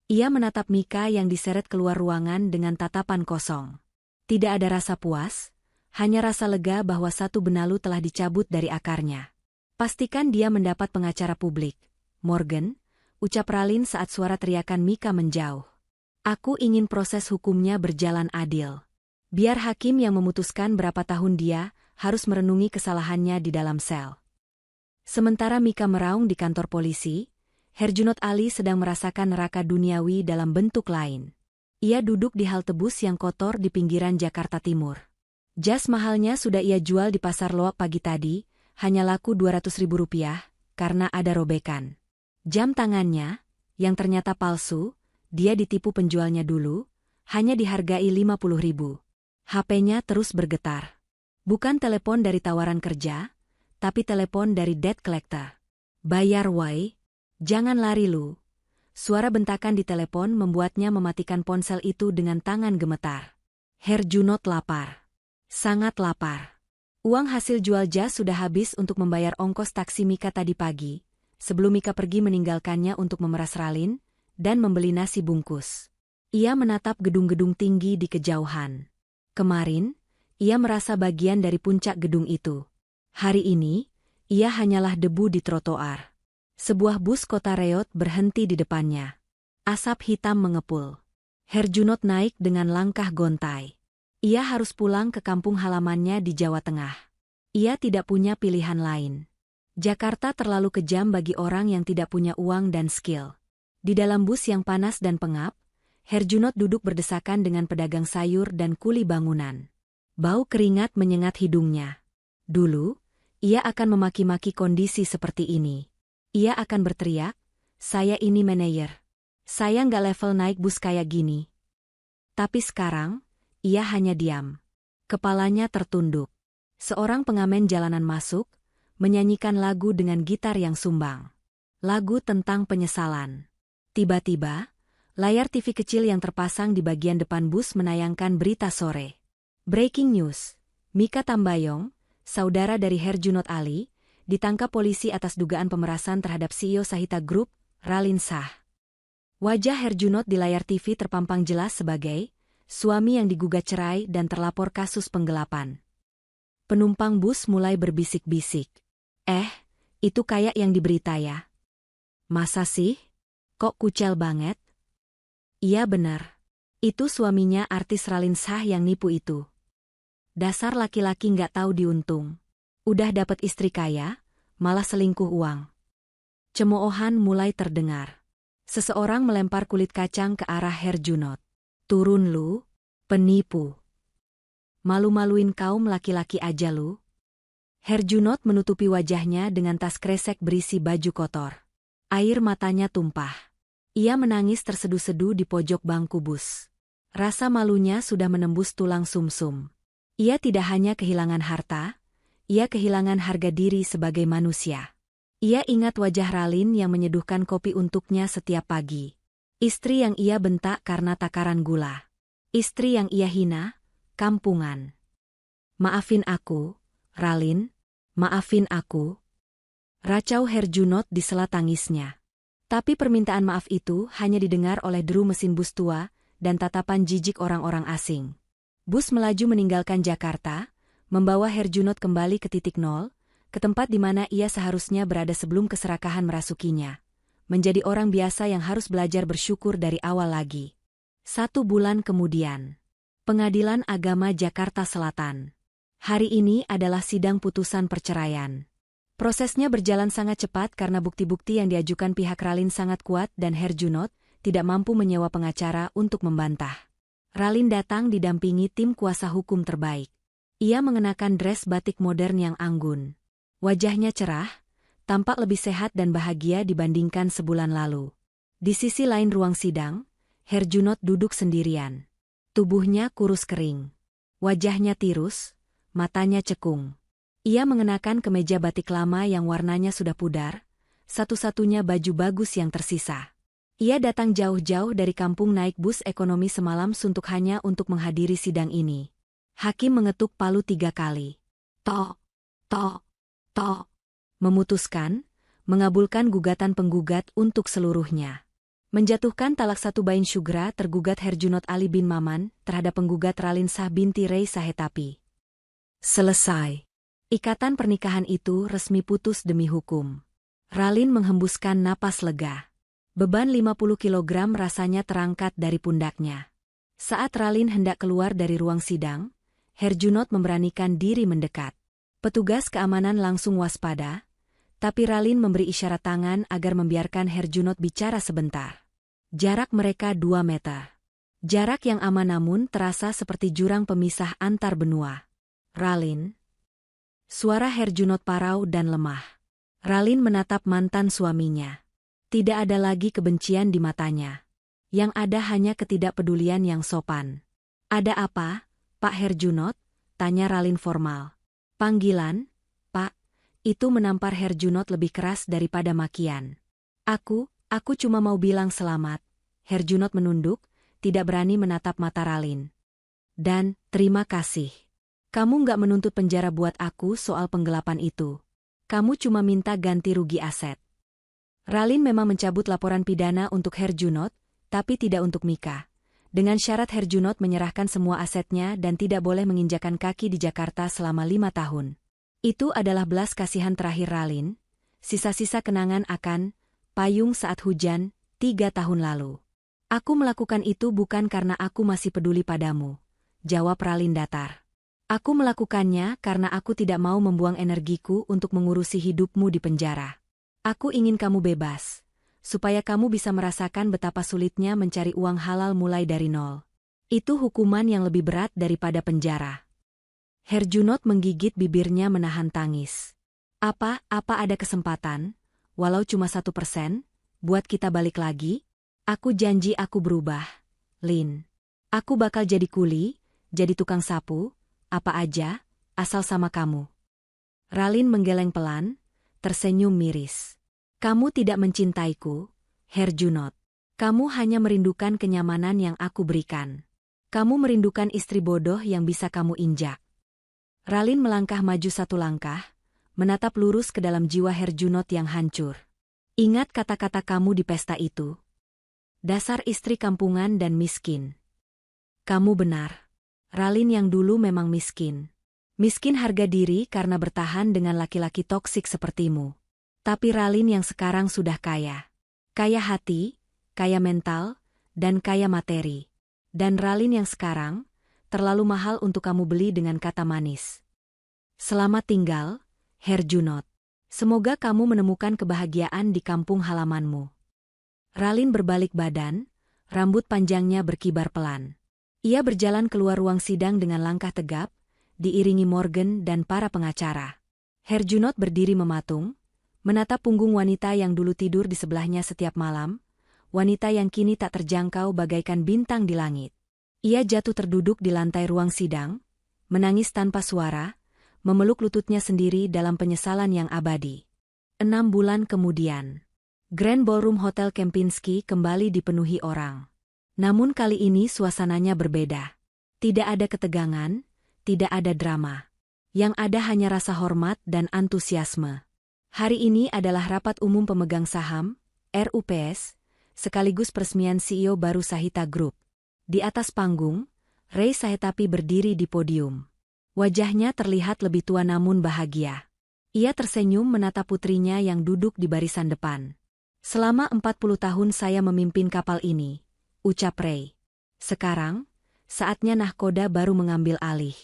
Ia menatap Mika yang diseret keluar ruangan dengan tatapan kosong. Tidak ada rasa puas, hanya rasa lega bahwa satu benalu telah dicabut dari akarnya. Pastikan dia mendapat pengacara publik. Morgan, ucap Ralin saat suara teriakan Mika menjauh. Aku ingin proses hukumnya berjalan adil. Biar hakim yang memutuskan berapa tahun dia harus merenungi kesalahannya di dalam sel. Sementara Mika meraung di kantor polisi, Herjunot Ali sedang merasakan neraka duniawi dalam bentuk lain. Ia duduk di halte bus yang kotor di pinggiran Jakarta Timur. Jas mahalnya sudah ia jual di pasar loak pagi tadi, hanya laku Rp200.000 karena ada robekan. Jam tangannya, yang ternyata palsu, dia ditipu penjualnya dulu, hanya dihargai Rp50.000. HP-nya terus bergetar. Bukan telepon dari tawaran kerja, tapi telepon dari debt collector. Bayar woi, jangan lari lu. Suara bentakan di telepon membuatnya mematikan ponsel itu dengan tangan gemetar. Herjunot lapar. Sangat lapar. Uang hasil jual jas sudah habis untuk membayar ongkos taksi Mika tadi pagi, sebelum Mika pergi meninggalkannya untuk memeras Ralin, dan membeli nasi bungkus. Ia menatap gedung-gedung tinggi di kejauhan. Kemarin, ia merasa bagian dari puncak gedung itu. Hari ini, ia hanyalah debu di trotoar. Sebuah bus kota reot berhenti di depannya. Asap hitam mengepul. Herjunot naik dengan langkah gontai. Ia harus pulang ke kampung halamannya di Jawa Tengah. Ia tidak punya pilihan lain. Jakarta terlalu kejam bagi orang yang tidak punya uang dan skill. Di dalam bus yang panas dan pengap, Herjunot duduk berdesakan dengan pedagang sayur dan kuli bangunan. Bau keringat menyengat hidungnya. Dulu, ia akan memaki-maki kondisi seperti ini. Ia akan berteriak, saya ini manajer. Saya nggak level naik bus kayak gini. Tapi sekarang, ia hanya diam. Kepalanya tertunduk. Seorang pengamen jalanan masuk, menyanyikan lagu dengan gitar yang sumbang. Lagu tentang penyesalan. Tiba-tiba, layar TV kecil yang terpasang di bagian depan bus menayangkan berita sore. Breaking news, Mika Tambayong, saudara dari Herjunot Ali, ditangkap polisi atas dugaan pemerasan terhadap CEO Sahita Group, Ralin Shah. Wajah Herjunot di layar TV terpampang jelas sebagai suami yang digugat cerai dan terlapor kasus penggelapan. Penumpang bus mulai berbisik-bisik. Itu kayak yang di berita ya? Masa sih? Kok kucel banget? Iya benar. Itu suaminya artis Ralin Shah yang nipu itu. Dasar laki-laki nggak tahu diuntung. Udah dapet istri kaya, malah selingkuh uang. Cemoohan mulai terdengar. Seseorang melempar kulit kacang ke arah Herjunot. Turun lu, penipu. Malu-maluin kaum laki-laki aja lu. Herjunot menutupi wajahnya dengan tas kresek berisi baju kotor. Air matanya tumpah. Ia menangis terseduh-seduh di pojok bangku bus. Rasa malunya sudah menembus tulang sumsum. Ia tidak hanya kehilangan harta, ia kehilangan harga diri sebagai manusia. Ia ingat wajah Ralin yang menyeduhkan kopi untuknya setiap pagi. Istri yang ia bentak karena takaran gula. Istri yang ia hina, kampungan. Maafin aku, Ralin, maafin aku. Racau Herjunot di sela tangisnya. Tapi permintaan maaf itu hanya didengar oleh deru mesin bus tua dan tatapan jijik orang-orang asing. Bus melaju meninggalkan Jakarta, membawa Herjunot kembali ke titik nol, ke tempat di mana ia seharusnya berada sebelum keserakahan merasukinya. Menjadi orang biasa yang harus belajar bersyukur dari awal lagi. 1 bulan kemudian. Pengadilan Agama Jakarta Selatan. Hari ini adalah sidang putusan perceraian. Prosesnya berjalan sangat cepat karena bukti-bukti yang diajukan pihak Ralin sangat kuat dan Herjunot tidak mampu menyewa pengacara untuk membantah. Ralin datang didampingi tim kuasa hukum terbaik. Ia mengenakan dress batik modern yang anggun. Wajahnya cerah, tampak lebih sehat dan bahagia dibandingkan sebulan lalu. Di sisi lain ruang sidang, Herjunot duduk sendirian. Tubuhnya kurus kering. Wajahnya tirus, matanya cekung. Ia mengenakan kemeja batik lama yang warnanya sudah pudar, satu-satunya baju bagus yang tersisa. Ia datang jauh-jauh dari kampung naik bus ekonomi semalam suntuk hanya untuk menghadiri sidang ini. Hakim mengetuk palu 3 kali. Tok, tok, tok. Memutuskan, mengabulkan gugatan penggugat untuk seluruhnya. Menjatuhkan talak 1 bain syugra tergugat Herjunot Ali bin Maman terhadap penggugat Ralin Sah binti Rey Sahetapi. Selesai. Ikatan pernikahan itu resmi putus demi hukum. Ralin menghembuskan napas lega. Beban 50 kilogram rasanya terangkat dari pundaknya. Saat Ralin hendak keluar dari ruang sidang, Herjunot memberanikan diri mendekat. Petugas keamanan langsung waspada, tapi Ralin memberi isyarat tangan agar membiarkan Herjunot bicara sebentar. Jarak mereka 2 meter. Jarak yang aman namun terasa seperti jurang pemisah antar benua. Ralin. Suara Herjunot parau dan lemah. Ralin menatap mantan suaminya. Tidak ada lagi kebencian di matanya. Yang ada hanya ketidakpedulian yang sopan. Ada apa, Pak Herjunot? Tanya Ralin formal. Panggilan, Pak. Itu menampar Herjunot lebih keras daripada makian. Aku cuma mau bilang selamat. Herjunot menunduk, tidak berani menatap mata Ralin. Dan, terima kasih. Kamu nggak menuntut penjara buat aku soal penggelapan itu. Kamu cuma minta ganti rugi aset. Ralin memang mencabut laporan pidana untuk Herjunot, tapi tidak untuk Mika. Dengan syarat Herjunot menyerahkan semua asetnya dan tidak boleh menginjakan kaki di Jakarta selama 5 tahun. Itu adalah belas kasihan terakhir Ralin, sisa-sisa kenangan akan payung saat hujan 3 tahun lalu. Aku melakukan itu bukan karena aku masih peduli padamu, jawab Ralin datar. Aku melakukannya karena aku tidak mau membuang energiku untuk mengurusi hidupmu di penjara. Aku ingin kamu bebas, supaya kamu bisa merasakan betapa sulitnya mencari uang halal mulai dari nol. Itu hukuman yang lebih berat daripada penjara. Herjunot menggigit bibirnya menahan tangis. Apa ada kesempatan, walau cuma 1%, buat kita balik lagi? Aku janji aku berubah, Lin. Aku bakal jadi kuli, jadi tukang sapu, apa aja, asal sama kamu. Ralin menggeleng pelan, tersenyum miris. Kamu tidak mencintaiku, Herjunot. Kamu hanya merindukan kenyamanan yang aku berikan. Kamu merindukan istri bodoh yang bisa kamu injak. Ralin melangkah maju 1 langkah, menatap lurus ke dalam jiwa Herjunot yang hancur. Ingat kata-kata kamu di pesta itu. Dasar istri kampungan dan miskin. Kamu benar. Ralin yang dulu memang miskin. Miskin harga diri karena bertahan dengan laki-laki toksik sepertimu. Tapi Ralin yang sekarang sudah kaya. Kaya hati, kaya mental, dan kaya materi. Dan Ralin yang sekarang, terlalu mahal untuk kamu beli dengan kata manis. Selamat tinggal, Herjunot. Semoga kamu menemukan kebahagiaan di kampung halamanmu. Ralin berbalik badan, rambut panjangnya berkibar pelan. Ia berjalan keluar ruang sidang dengan langkah tegap, diiringi Morgan dan para pengacara. Herjunot berdiri mematung, menatap punggung wanita yang dulu tidur di sebelahnya setiap malam, wanita yang kini tak terjangkau bagaikan bintang di langit. Ia jatuh terduduk di lantai ruang sidang, menangis tanpa suara, memeluk lututnya sendiri dalam penyesalan yang abadi. 6 bulan kemudian, Grand Ballroom Hotel Kempinski kembali dipenuhi orang. Namun kali ini suasananya berbeda. Tidak ada ketegangan, tidak ada drama. Yang ada hanya rasa hormat dan antusiasme. Hari ini adalah rapat umum pemegang saham, RUPS, sekaligus peresmian CEO baru Sahita Group. Di atas panggung, Rey Sahetapi berdiri di podium. Wajahnya terlihat lebih tua namun bahagia. Ia tersenyum menatap putrinya yang duduk di barisan depan. Selama 40 tahun saya memimpin kapal ini, ucap Ray. Sekarang, saatnya nahkoda baru mengambil alih.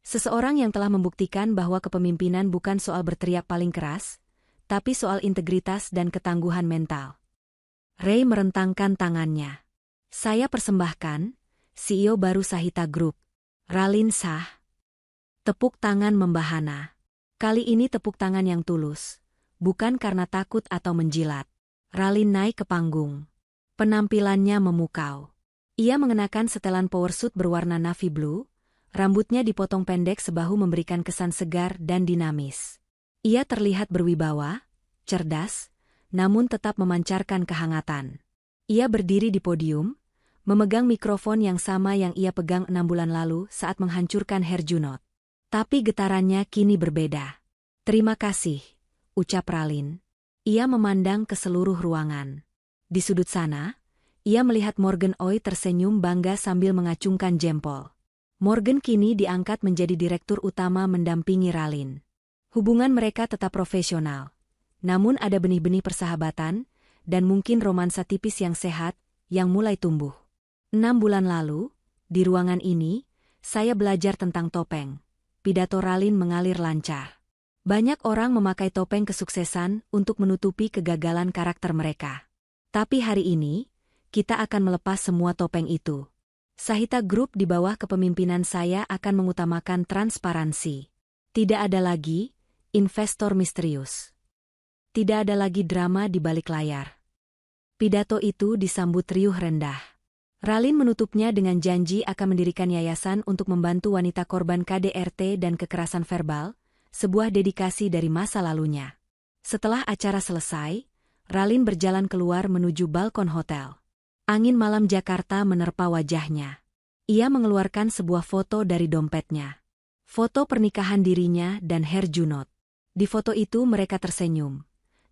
Seseorang yang telah membuktikan bahwa kepemimpinan bukan soal berteriak paling keras, tapi soal integritas dan ketangguhan mental. Ray merentangkan tangannya. Saya persembahkan, CEO baru Sahita Group, Ralin Shah. Tepuk tangan membahana. Kali ini tepuk tangan yang tulus, bukan karena takut atau menjilat. Ralin naik ke panggung. Penampilannya memukau. Ia mengenakan setelan powersuit berwarna navy blue, rambutnya dipotong pendek sebahu memberikan kesan segar dan dinamis. Ia terlihat berwibawa, cerdas, namun tetap memancarkan kehangatan. Ia berdiri di podium, memegang mikrofon yang sama yang ia pegang 6 bulan lalu saat menghancurkan Herjunot. Tapi getarannya kini berbeda. Terima kasih, ucap Ralin. Ia memandang ke seluruh ruangan. Di sudut sana, ia melihat Morgan Oi tersenyum bangga sambil mengacungkan jempol. Morgan kini diangkat menjadi direktur utama mendampingi Ralin. Hubungan mereka tetap profesional. Namun ada benih-benih persahabatan, dan mungkin romansa tipis yang sehat, yang mulai tumbuh. 6 bulan lalu, di ruangan ini, saya belajar tentang topeng. Pidato Ralin mengalir lancar. Banyak orang memakai topeng kesuksesan untuk menutupi kegagalan karakter mereka. Tapi hari ini, kita akan melepas semua topeng itu. Sahita Group di bawah kepemimpinan saya akan mengutamakan transparansi. Tidak ada lagi investor misterius. Tidak ada lagi drama di balik layar. Pidato itu disambut riuh rendah. Ralin menutupnya dengan janji akan mendirikan yayasan untuk membantu wanita korban KDRT dan kekerasan verbal, sebuah dedikasi dari masa lalunya. Setelah acara selesai, Ralin berjalan keluar menuju balkon hotel. Angin malam Jakarta menerpa wajahnya. Ia mengeluarkan sebuah foto dari dompetnya. Foto pernikahan dirinya dan Herjunot. Di foto itu mereka tersenyum.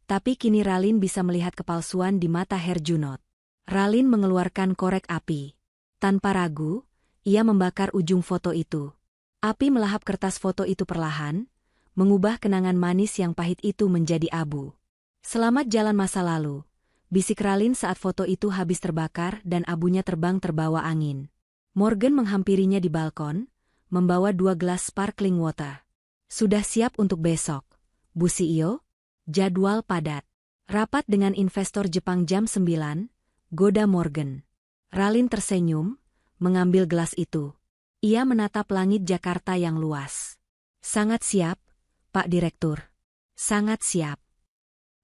Tapi kini Ralin bisa melihat kepalsuan di mata Herjunot. Ralin mengeluarkan korek api. Tanpa ragu, ia membakar ujung foto itu. Api melahap kertas foto itu perlahan, mengubah kenangan manis yang pahit itu menjadi abu. Selamat jalan masa lalu, bisik Ralin saat foto itu habis terbakar dan abunya terbang terbawa angin. Morgan menghampirinya di balkon, membawa 2 gelas sparkling water. Sudah siap untuk besok, Bu CEO? Jadwal padat. Rapat dengan investor Jepang jam 9, goda Morgan. Ralin tersenyum, mengambil gelas itu. Ia menatap langit Jakarta yang luas. Sangat siap, Pak Direktur. Sangat siap.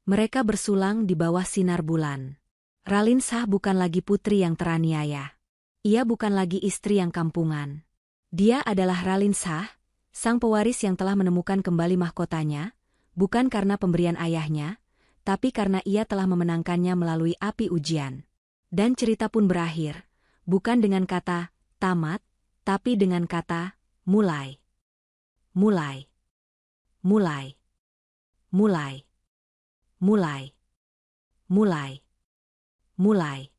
Mereka bersulang di bawah sinar bulan. Ralin Shah bukan lagi putri yang teraniaya. Ia bukan lagi istri yang kampungan. Dia adalah Ralin Shah, sang pewaris yang telah menemukan kembali mahkotanya, bukan karena pemberian ayahnya, tapi karena ia telah memenangkannya melalui api ujian. Dan cerita pun berakhir, bukan dengan kata tamat, tapi dengan kata mulai. Mulai. Mulai. Mulai. Mulai. Mulai. Mulai.